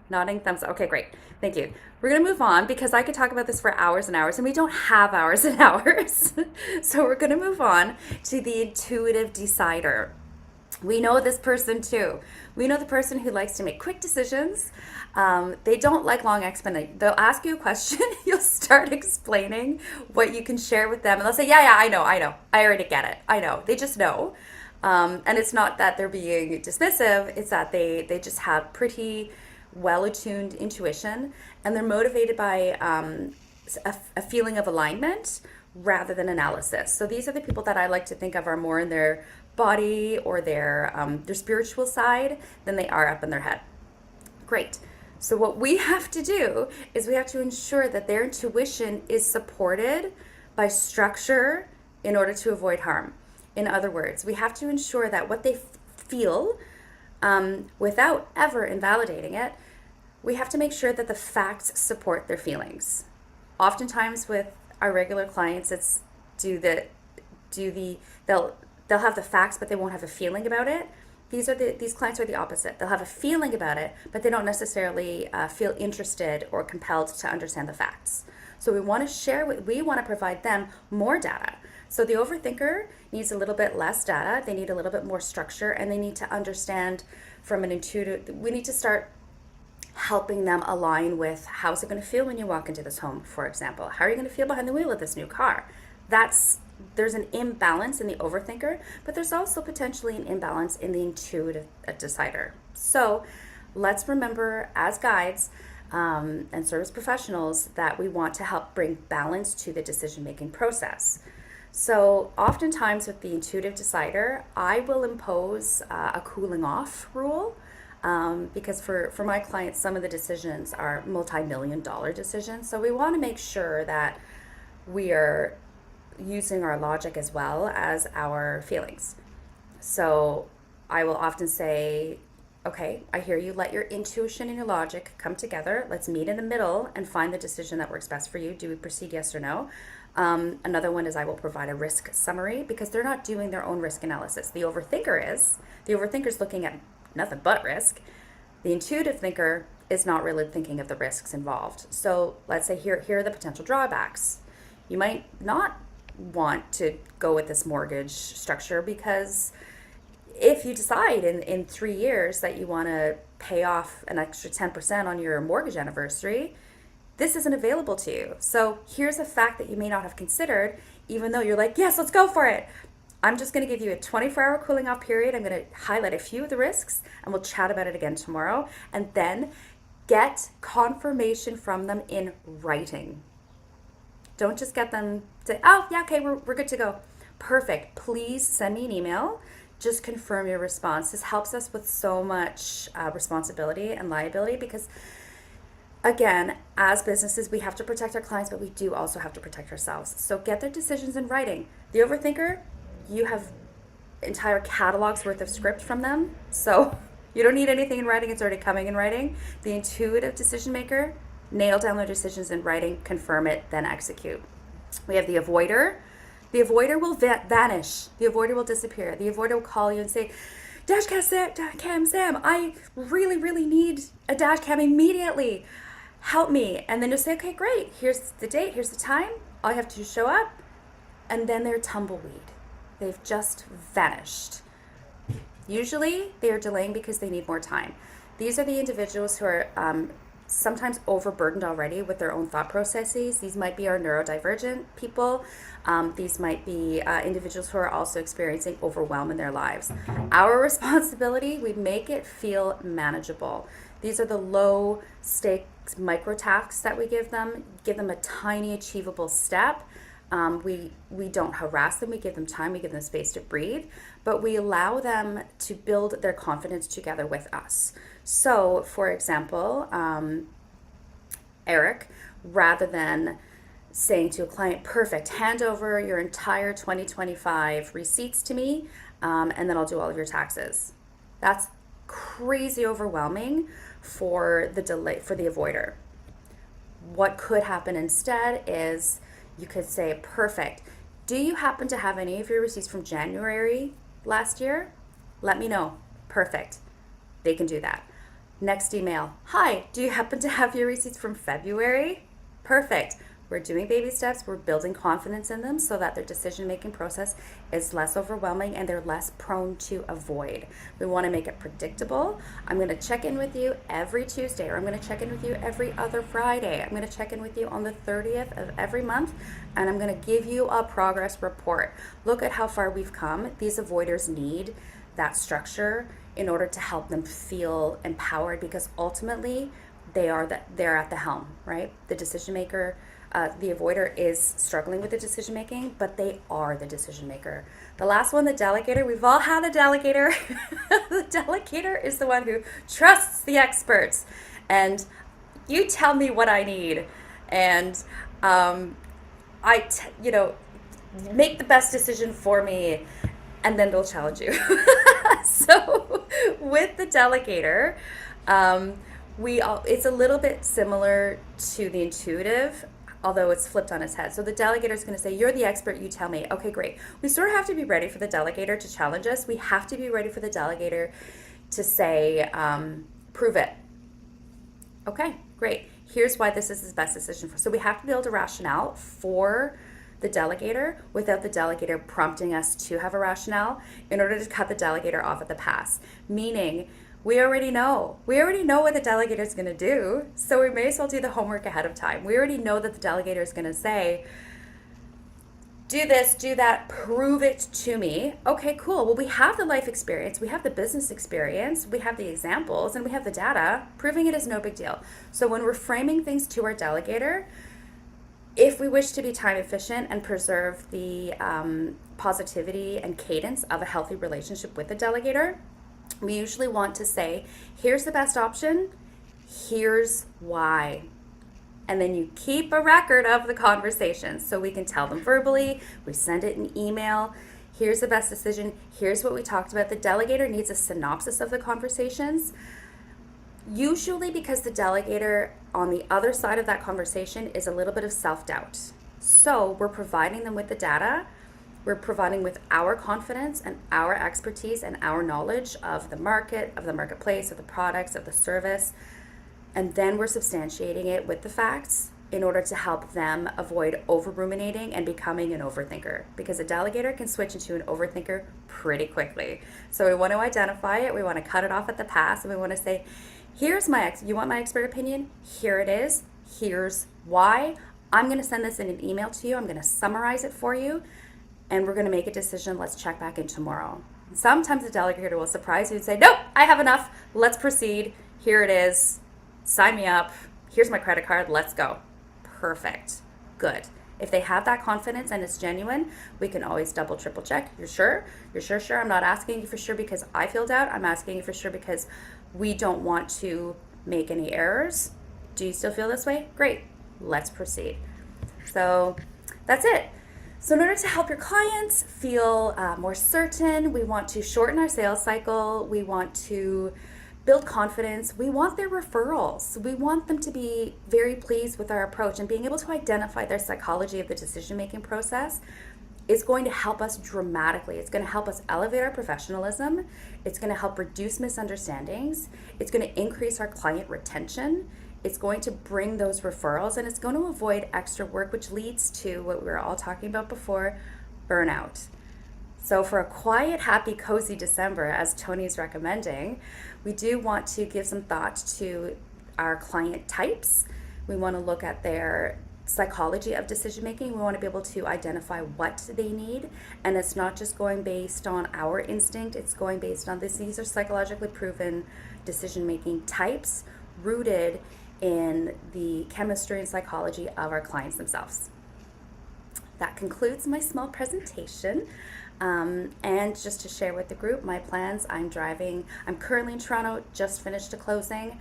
I: Nodding thumbs up. Okay, great. Thank you. We're going to move on because I could talk about this for hours and hours, and we don't have hours and hours. So we're going to move on to the intuitive decider. We know this person too. We know the person who likes to make quick decisions. They don't like long explanation. They'll ask you a question, you'll start explaining what you can share with them, and they'll say, yeah, I know, I already get it. I know. They just know. And it's not that they're being dismissive, it's that they just have pretty well-attuned intuition, and they're motivated by a feeling of alignment rather than analysis. So these are the people that I like to think of are more in their body or their spiritual side than they are up in their head. Great. So what we have to do is we have to ensure that their intuition is supported by structure in order to avoid harm. In other words, we have to ensure that what they feel, without ever invalidating it, we have to make sure that the facts support their feelings. Oftentimes with our regular clients, it's they'll have the facts, but they won't have a feeling about it. These clients are the opposite. They'll have a feeling about it, but they don't necessarily feel interested or compelled to understand the facts. So we want to provide them more data. So the overthinker needs a little bit less data. They need a little bit more structure, and they need to understand from an intuitive. We need to start helping them align with how's it going to feel when you walk into this home, for example. How are you going to feel behind the wheel of this new car? There's an imbalance in the overthinker, but there's also potentially an imbalance in the intuitive decider. So let's remember as guides and service professionals that we want to help bring balance to the decision-making process. So oftentimes with the intuitive decider, I will impose a cooling off rule. Because for my clients, some of the decisions are multi-million-dollar decisions. So we want to make sure that we are using our logic as well as our feelings. So I will often say, okay, I hear you. Let your intuition and your logic come together. Let's meet in the middle and find the decision that works best for you. Do we proceed, yes or no? Another one is I will provide a risk summary, because they're not doing their own risk analysis. The overthinker is. The overthinker's looking at nothing but risk. The intuitive thinker is not really thinking of the risks involved. So let's say here are the potential drawbacks. You might not want to go with this mortgage structure, because if you decide in 3 years that you want to pay off an extra 10% on your mortgage anniversary, this isn't available to you. So here's a fact that you may not have considered, even though you're like, yes, let's go for it. I'm just going to give you a 24-hour cooling off period. I'm going to highlight a few of the risks, and we'll chat about it again tomorrow. And then get confirmation from them in writing. Don't just get them to say, oh, yeah, okay, we're good to go. Perfect. Please send me an email. Just confirm your response. This helps us with so much responsibility and liability, because again, as businesses, we have to protect our clients, but we do also have to protect ourselves. So get their decisions in writing. The overthinker, you have entire catalogs worth of script from them. So you don't need anything in writing. It's already coming in writing. The intuitive decision maker, nail down their decisions in writing, confirm it, then execute. We have the avoider. The avoider will vanish. The avoider will disappear. The avoider will call you and say, dash cam Sam, I really, really need a dash cam immediately. Help me. And then you'll say, okay, great. Here's the date. Here's the time. All you have to do is show up. And then they're tumbleweed. They've just vanished. Usually they are delaying because they need more time. These are the individuals who are sometimes overburdened already with their own thought processes. These might be our neurodivergent people. These might be individuals who are also experiencing overwhelm in their lives. Our responsibility, we make it feel manageable. These are the low stakes micro tasks that we give them a tiny achievable step. We don't harass them, we give them time, we give them space to breathe, but we allow them to build their confidence together with us. So, for example, Eric, rather than saying to a client, perfect, hand over your entire 2025 receipts to me, and then I'll do all of your taxes. That's crazy overwhelming for the avoider. What could happen instead is you could say, perfect, do you happen to have any of your receipts from January last year? Let me know. Perfect. They can do that. Next email, hi, do you happen to have your receipts from February? Perfect. We're doing baby steps. We're building confidence in them so that their decision-making process is less overwhelming and they're less prone to avoid. We want to make it predictable. I'm going to check in with you every Tuesday, or I'm going to check in with you every other Friday. I'm going to check in with you on the 30th of every month, and I'm going to give you a progress report. Look at how far we've come. These avoiders need that structure in order to help them feel empowered, because ultimately they're at the helm, right? The decision maker, the avoider is struggling with the decision making, but they are the decision maker. The last one, the delegator, we've all had a delegator. The delegator is the one who trusts the experts, and you tell me what I need, and make the best decision for me, and then they'll challenge you. So with the delegator, it's a little bit similar to the intuitive, although it's flipped on its head. So the delegator is going to say, you're the expert, you tell me. Okay, great. We sort of have to be ready for the delegator to challenge us. We have to be ready for the delegator to say, prove it. Okay, great. Here's why this is the best decision for. So we have to build a rationale for the delegator without the delegator prompting us to have a rationale in order to cut the delegator off at the pass. Meaning, we already know what the delegator is going to do, so we may as well do the homework ahead of time. We already know that the delegator is going to say, do this, do that, prove it to me. Okay, cool. Well, we have the life experience, we have the business experience, we have the examples, and we have the data. Proving it is no big deal. So when we're framing things to our delegator, if we wish to be time efficient and preserve the positivity and cadence of a healthy relationship with the delegator, we usually want to say, here's the best option, here's why. And then you keep a record of the conversation so we can tell them verbally, we send it in email, here's the best decision, here's what we talked about. The delegator needs a synopsis of the conversations, usually because the delegator on the other side of that conversation is a little bit of self-doubt. So we're providing them with the data, we're providing with our confidence and our expertise and our knowledge of the market, of the marketplace, of the products, of the service, and then we're substantiating it with the facts in order to help them avoid over-ruminating and becoming an overthinker, because a delegator can switch into an overthinker pretty quickly. So we want to identify it, we want to cut it off at the pass, and we want to say, here's you want my expert opinion? Here it is. Here's why. I'm going to send this in an email to you. I'm going to summarize it for you, and we're going to make a decision. Let's check back in tomorrow. Sometimes the delegator will surprise you and say, nope, I have enough. Let's proceed. Here it is. Sign me up. Here's my credit card. Let's go. Perfect. Good. If they have that confidence and it's genuine, we can always double, triple check. You're sure? You're sure? Sure. I'm not asking you for sure because I feel doubt. I'm asking you for sure because we don't want to make any errors. Do you still feel this way? Great. Let's proceed. So that's it. So in order to help your clients feel more certain, we want to shorten our sales cycle. We want to build confidence. We want their referrals. We want them to be very pleased with our approach, and being able to identify their psychology of the decision-making process is going to help us dramatically. It's going to help us elevate our professionalism. It's going to help reduce misunderstandings. It's going to increase our client retention. It's going to bring those referrals, and it's going to avoid extra work, which leads to what we were all talking about before, burnout. So for a quiet, happy, cozy December, as Tony's recommending, we do want to give some thought to our client types. We want to look at their psychology of decision making. We want to be able to identify what they need, and it's not just going based on our instinct, it's going based on this. These are psychologically proven decision making types rooted in the chemistry and psychology of our clients themselves. That concludes my small presentation. And just to share with the group my plans, I'm currently in Toronto, just finished a closing.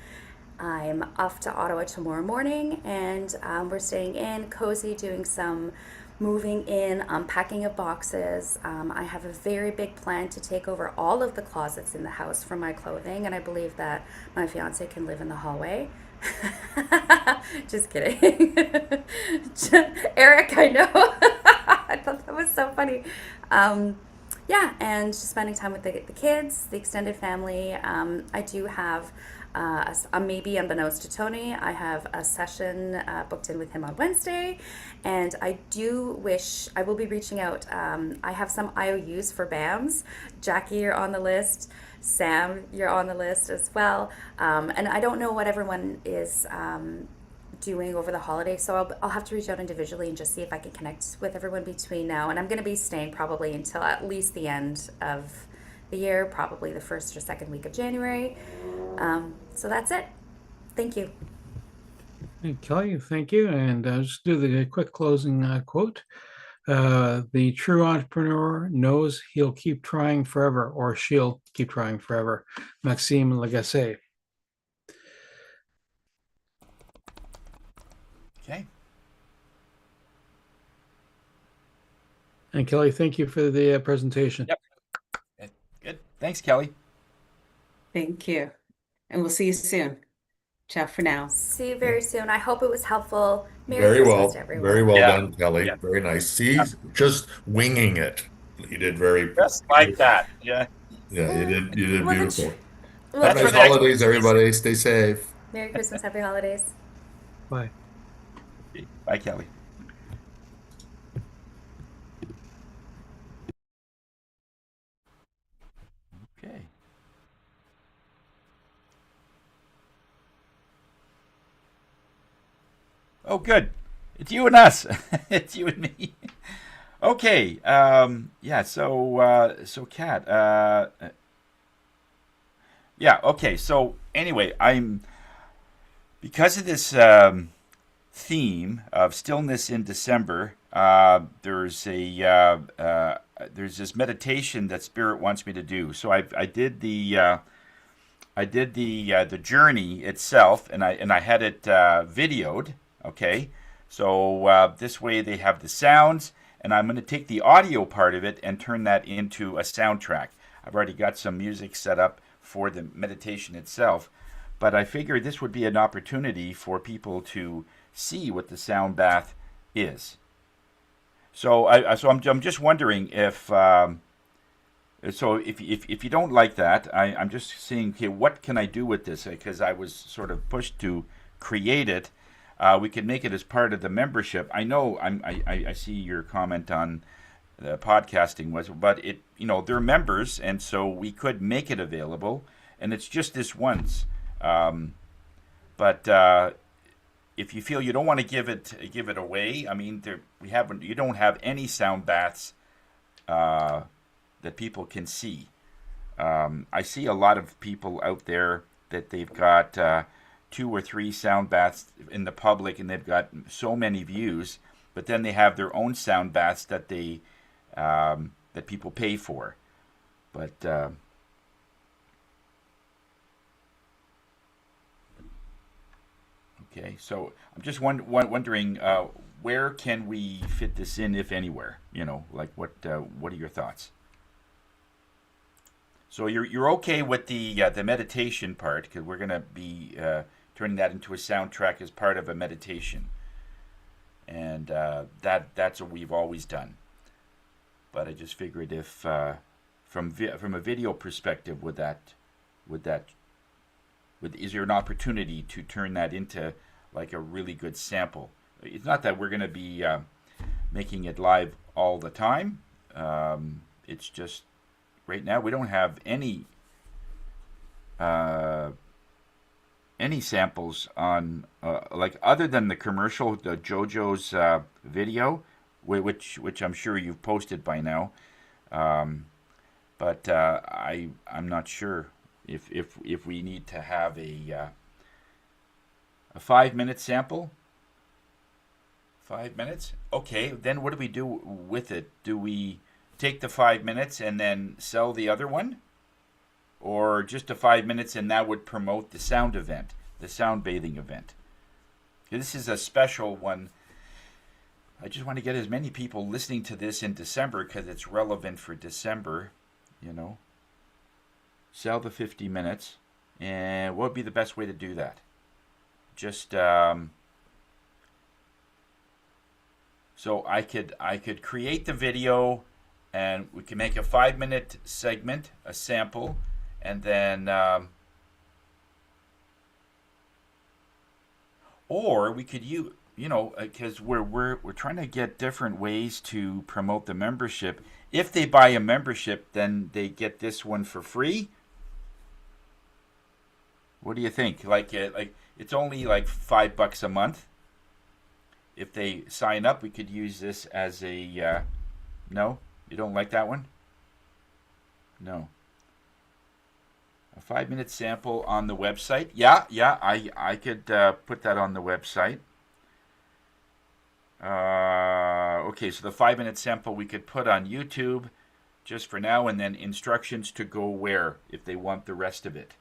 I: I'm off to Ottawa tomorrow morning, and we're staying in, cozy, doing some moving in, unpacking of boxes. I have a very big plan to take over all of the closets in the house for my clothing, and I believe that my fiance can live in the hallway. Just kidding. Eric, I know. I thought that was so funny. Yeah, and just spending time with the kids, the extended family. I do have maybe unbeknownst to Tony, I have a session booked in with him on Wednesday, and I do wish I will be reaching out. I have some IOUs for BAMs. Jackie, you're on the list. Sam, you're on the list as well. And I don't know what everyone is doing over the holiday, so I'll have to reach out individually and just see if I can connect with everyone between now. And I'm going to be staying probably until at least the end of the year, probably the first or second week of January. So that's it. Thank you.
B: Hey, Kelly, thank you. And just do the quick closing quote. The true entrepreneur knows he'll keep trying forever, or she'll keep trying forever. Maxime Lagacé.
H: Okay.
B: And Kelly, thank you for the presentation.
H: Yep. Good. Thanks, Kelly.
D: Thank you. And we'll see you soon. Ciao for now.
I: See you very soon. I hope it was helpful. Merry
C: Very
I: Christmas
C: well,
I: to everyone.
C: very well
H: Yeah.
C: done, Kelly.
H: Yeah.
C: Very nice. See, just winging it. You did very.
H: Just like that. Yeah.
C: Yeah, you did
I: Well,
C: beautiful.
I: well,
C: Have
H: That's
C: nice
H: for the
C: holidays, everybody. Stay safe.
I: Merry Christmas, happy holidays.
B: Bye.
H: Bye, Kelly. Okay. Oh, good. It's you and us. It's you and me. Okay. Yeah. So Kat. Yeah. Okay. So anyway, because of this theme of stillness in December. There's this meditation that Spirit wants me to do. So I did the journey itself, and I had it videoed. Okay, so this way they have the sounds, and I'm going to take the audio part of it and turn that into a soundtrack. I've already got some music set up for the meditation itself, but I figured this would be an opportunity for people to see what the sound bath is. So I'm just wondering if if you don't like that, I'm just saying, okay, what can I do with this? Because I was sort of pushed to create it. We could make it as part of the membership. I know I see your comment on the podcasting was, but they're members, and so we could make it available, and it's just this once. But if you feel you don't want to give it away, I mean, you don't have any sound baths that people can see. I see a lot of people out there that they've got 2 or 3 sound baths in the public, and they've got so many views, but then they have their own sound baths that they that people pay for. But okay, so I'm just wondering where can we fit this in, if anywhere? Like what are your thoughts? So you're okay with the meditation part, because we're gonna be turning that into a soundtrack as part of a meditation, and that's what we've always done. But I just figured if from a video perspective, is there an opportunity to turn that into like a really good sample? It's not that we're going to be making it live all the time. It's just right now we don't have any samples on like other than the commercial, the JoJo's video, which I'm sure you've posted by now. But I'm not sure if we need to have a 5-minute sample. 5 minutes? Okay, then what do we do with it? Do we take the 5 minutes and then sell the other one? Or just the 5 minutes and that would promote the sound event, the sound bathing event? This is a special one. I just want to get as many people listening to this in December because it's relevant for December, Sell the 50 minutes. And what would be the best way to do that? Just so I could create the video, and we can make a 5-minute segment, a sample, and then Or we could because we're trying to get different ways to promote the membership. If they buy a membership, then they get this one for free. What do you think? Like it's only like $5 a month. If they sign up, we could use this as a. No, you don't like that one? No. A 5-minute sample on the website. Yeah, I could put that on the website. Okay, so the 5-minute sample we could put on YouTube just for now, and then instructions to go where if they want the rest of it.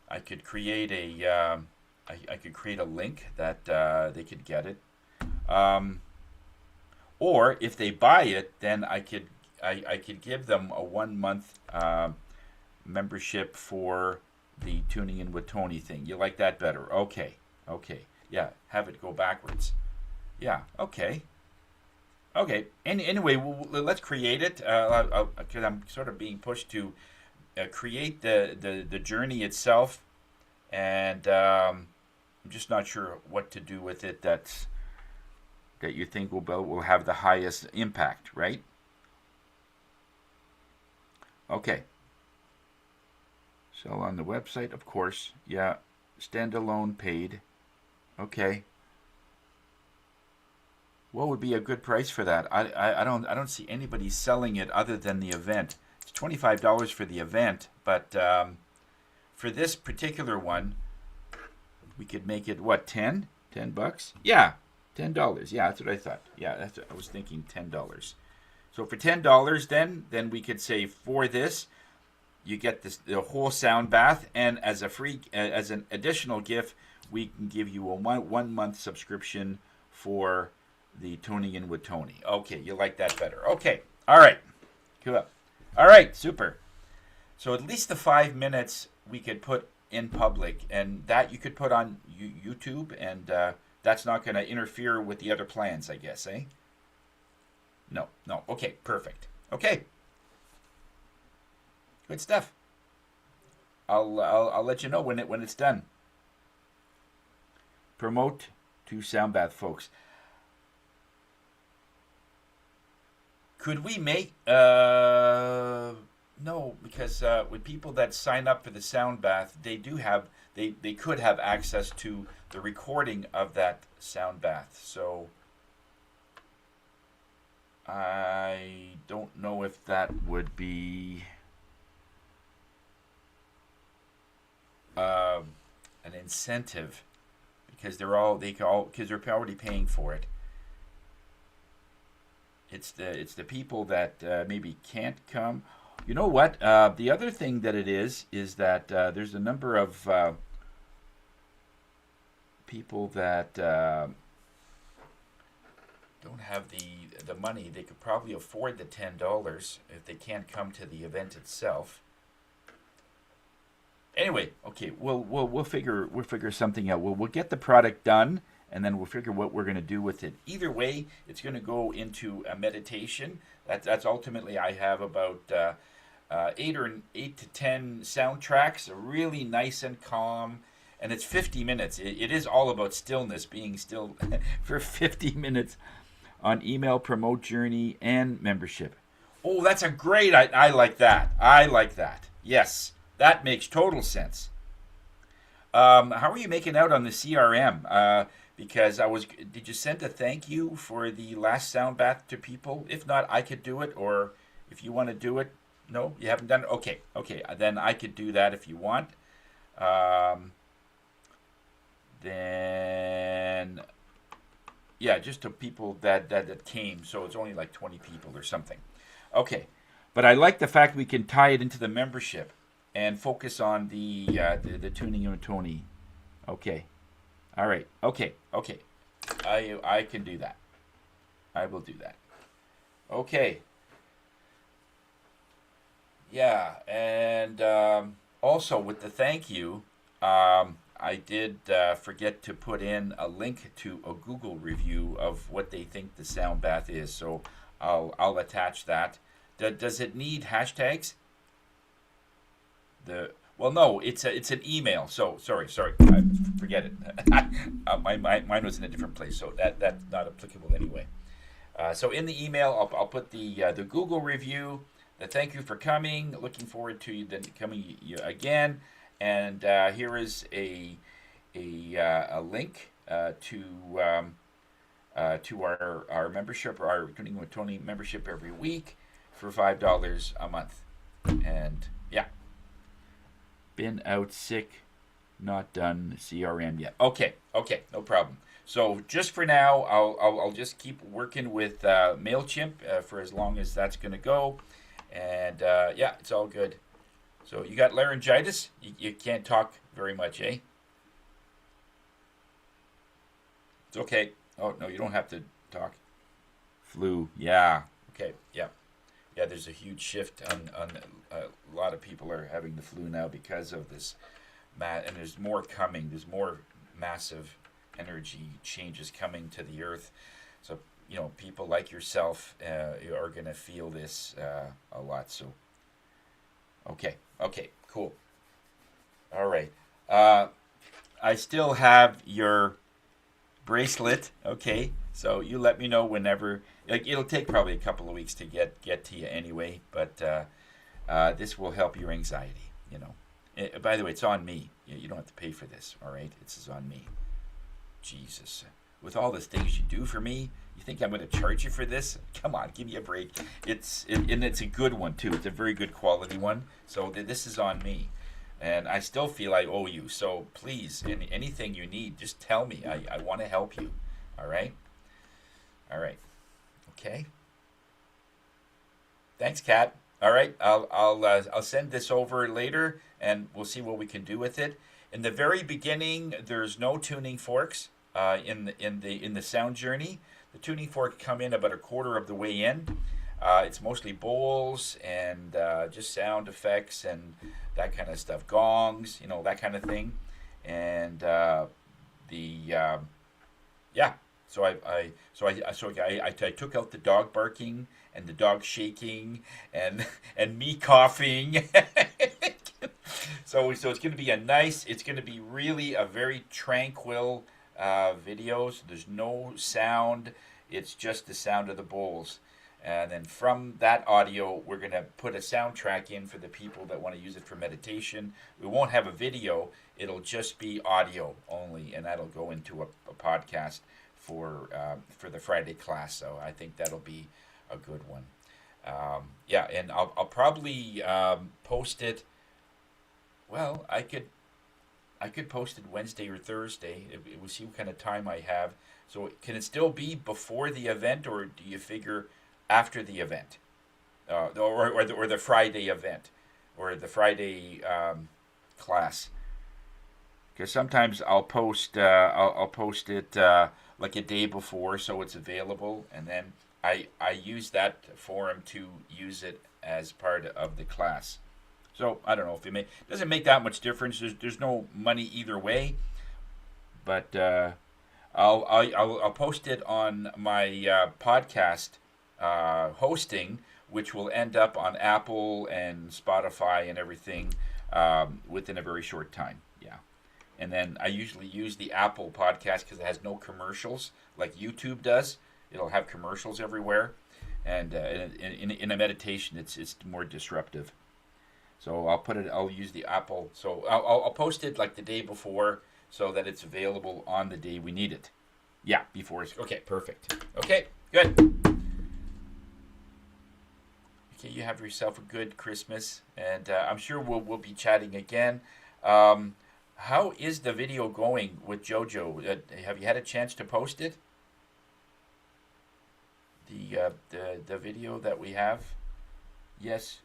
H: I could create a I could create a link that they could get it. Or if they buy it, then I could give them a 1-month membership for the Tuning In with Tony thing. You like that better? Okay. Yeah, have it go backwards. Yeah, okay. Anyway, let's create it. Because I'm sort of being pushed to create the journey itself, and I'm just not sure what to do with it that you think will have the highest impact, right? Okay. Sell on the website, of course. Yeah, standalone paid. Okay. What would be a good price for that? I don't see anybody selling it other than the event. It's $25 for the event, but for this particular one, we could make it what, 10? $10? Yeah, $10. Yeah, that's what I thought. Yeah, that's what I was thinking, $10. So for $10, then we could say for this, you get the whole sound bath, and as an additional gift, we can give you a 1-month subscription for the Tuning In with Tony. Okay, you like that better. Okay, all right, cool. All right, super. So at least the 5 minutes we could put in public, and that you could put on YouTube, and that's not going to interfere with the other plans, I guess, eh? No. Okay, perfect. Okay. Good stuff. I'll let you know when it's done. Promote to Soundbath, folks. Could we make no, because with people that sign up for the Soundbath, they could have access to the recording of that Soundbath. So I don't know if that would be an incentive, because they're already paying for it. It's the people that maybe can't come. You know what? The other thing that it is that there's a number of people that don't have the money. They could probably afford the $10 if they can't come to the event itself. Anyway, okay, we'll figure something out. We'll get the product done, and then we'll figure what we're going to do with it. Either way, it's going to go into a meditation. That's ultimately, I have about 8 to 10 soundtracks, really nice and calm, and it's 50 minutes. It is all about stillness, being still for 50 minutes on email, promote journey, and membership. Oh, that's a great. I like that. I like that. Yes. That makes total sense. How are you making out on the CRM? Because did you send a thank you for the last sound bath to people? If not, I could do it. Or if you want to do it, no, you haven't done it. Okay. Then I could do that if you want. Then, yeah, just to people that came. So it's only like 20 people or something. Okay, but I like the fact we can tie it into the membership and focus on the Tuning In with Tony. Okay. All right. Okay. I can do that. I will do that. Okay. Yeah, and also with the thank you, I did forget to put in a link to a Google review of what they think the sound bath is. So I'll attach that. Does it need hashtags? Well, no, it's an email. So sorry, forget it. Mine was in a different place, so that's not applicable anyway. So in the email, I'll put the Google review. The thank you for coming. Looking forward to you then coming again. And here is a link to our membership, our Tuning with Tony membership every week for $5 a month. And yeah, been out sick, not done CRM yet. Okay, no problem. So just for now, I'll just keep working with MailChimp for as long as that's going to go. And yeah, it's all good. So you got laryngitis? You can't talk very much, eh? It's okay. Oh, no, you don't have to talk. Flu, yeah. Okay, yeah. Yeah, there's a huge shift on a lot of people are having the flu now because of this. And there's more coming. There's more massive energy changes coming to the earth. So, people like yourself are going to feel this a lot. So, okay, cool. All right. I still have your bracelet. Okay, so you let me know whenever. Like, it'll take probably a couple of weeks to get to you anyway, but this will help your anxiety. By the way, it's on me. You don't have to pay for this. All right, it's on me. Jesus, with all the things you do for me, you think I'm going to charge you for this? Come on, give me a break. And it's a good one too. It's a very good quality one. So this is on me. And I still feel I owe you. So please, anything you need, just tell me. I want to help you. All right? Okay. Thanks, Kat. All right. I'll send this over later, and we'll see what we can do with it. In the very beginning, there's no tuning forks in the sound journey. The tuning forks come in about a quarter of the way in. It's mostly bowls and just sound effects and that kind of stuff, gongs, that kind of thing, and yeah. So I took out the dog barking and the dog shaking and me coughing. So it's going to be it's going to be really a very tranquil video. So there's no sound. It's just the sound of the bowls. And then from that audio, we're going to put a soundtrack in for the people that want to use it for meditation. We won't have a video. It'll just be audio only, and that'll go into a podcast for the Friday class. So I think that'll be a good one. Yeah, and I'll probably post it. Well, I could post it Wednesday or Thursday. We'll see what kind of time I have. So can it still be before the event, or do you figure after the event, or the Friday event, or the Friday class? Because sometimes I'll post it like a day before, so it's available, and then I use that forum to use it as part of the class. So I don't know if it doesn't make that much difference. There's no money either way, but I'll post it on my podcast hosting, which will end up on Apple and Spotify and everything within a very short time. Yeah. And then I usually use the Apple podcast because it has no commercials like YouTube does. It'll have commercials everywhere, and in a meditation, it's more disruptive. So I'll use the Apple. So I'll post it like the day before, so that it's available on the day we need it. Yeah, before. Okay, perfect. Okay, good. Okay, you have yourself a good Christmas, and I'm sure we'll be chatting again. How is the video going with JoJo? Have you had a chance to post it? The video that we have? Yes.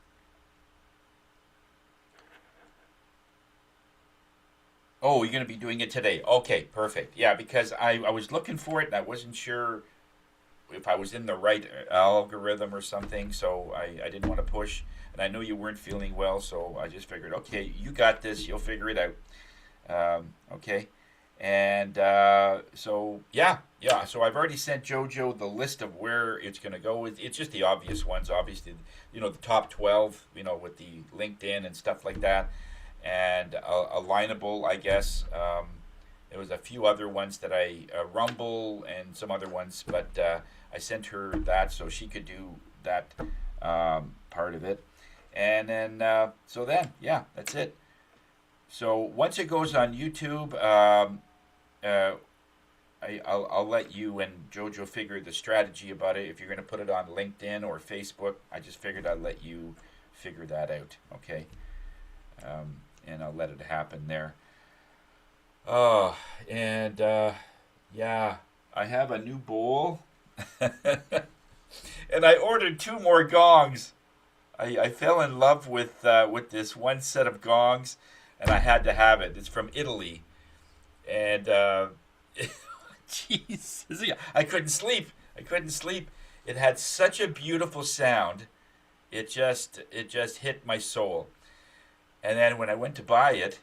H: Oh, you're going to be doing it today. Okay, perfect. Yeah, because I was looking for it and I wasn't sure if I was in the right algorithm or something, so I didn't want to push. And I know you weren't feeling well, so I just figured, okay, you got this. You'll figure it out. Okay. And so, yeah. So I've already sent JoJo the list of where it's going to go. It's just the obvious ones, obviously. The top 12, with the LinkedIn and stuff like that. and alignable, I guess. There was a few other ones that I Rumble and some other ones, but I sent her that so she could do that part of it, and then yeah, that's it. So once it goes on YouTube, I'll let you and Jojo figure the strategy about it. If you're going to put it on LinkedIn or Facebook, I just figured I'd let you figure that out, okay? And I'll let it happen there. Oh, and yeah, I have a new bowl, and I ordered 2 more gongs. I fell in love with this one set of gongs, and I had to have it. It's from Italy, and Jesus, I couldn't sleep. I couldn't sleep. It had such a beautiful sound. It just hit my soul. And then when I went to buy it,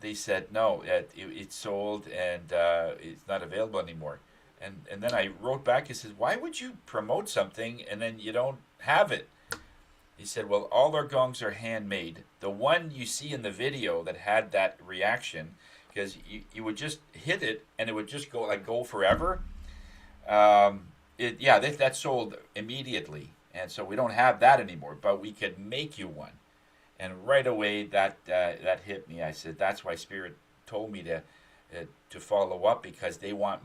H: they said no, it's sold and it's not available anymore. And then I wrote back and said, why would you promote something and then you don't have it? He said, well, all our gongs are handmade. The one you see in the video that had that reaction, because you would just hit it and it would just go forever. That sold immediately, and so we don't have that anymore. But we could make you one, and right away that hit me. I said that's why Spirit told me to follow up, because they want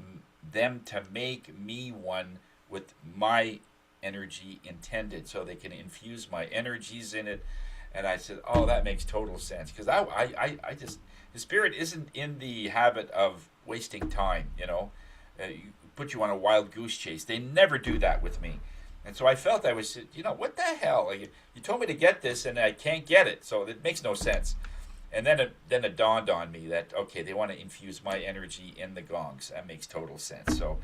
H: them to make me one with my energy intended, so they can infuse my energies in it. And I said, oh, that makes total sense, because I just, the Spirit isn't in the habit of wasting time, put you on a wild goose chase. They never do that with me. And so I felt I was, what the hell? You told me to get this and I can't get it, so it makes no sense. And then it dawned on me that, okay, they want to infuse my energy in the gongs. That makes total sense. So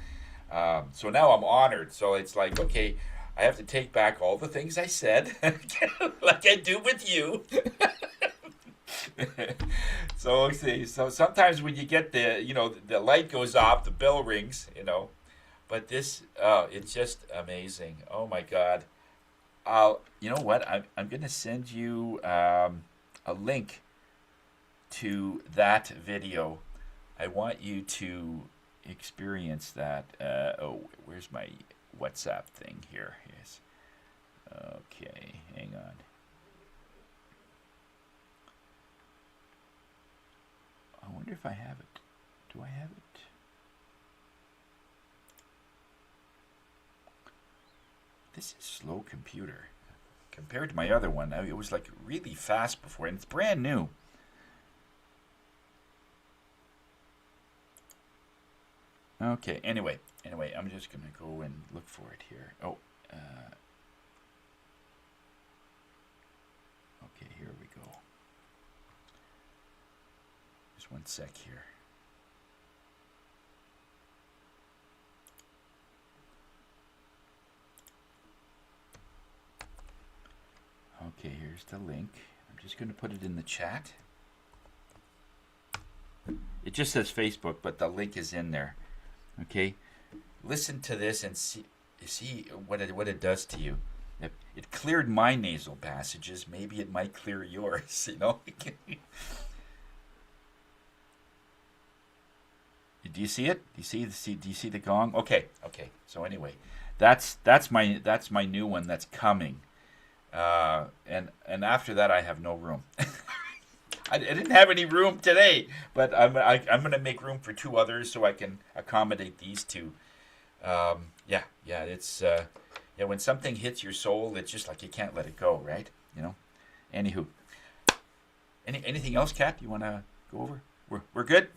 H: now I'm honored. So it's like, okay, I have to take back all the things I said, like I do with you. So sometimes when you get the light goes off, the bell rings, but this, it's just amazing. Oh my God. You know what? I'm going to send you a link to that video. I want you to experience that. Where's my WhatsApp thing here? Yes. Okay, hang on. I wonder if I have it. Do I have it? This is slow computer. Compared to my other one, it was like really fast before, and it's brand new. Okay, anyway, I'm just going to go and look for it here. Oh, okay, here we go. Just one sec here. Okay, here's the link. I'm just going to put it in the chat. It just says Facebook, but the link is in there. Okay, listen to this and see what it does to you. It cleared my nasal passages. Maybe it might clear yours. Do you see it? Do you see the gong? Okay. So anyway, that's my new one that's coming. And after that, I have no room. I didn't have any room today, but I'm going to make room for 2 others so I can accommodate these 2. It's when something hits your soul, it's just like you can't let it go, right? Anywho, anything else, Kat? You want to go over? We're good.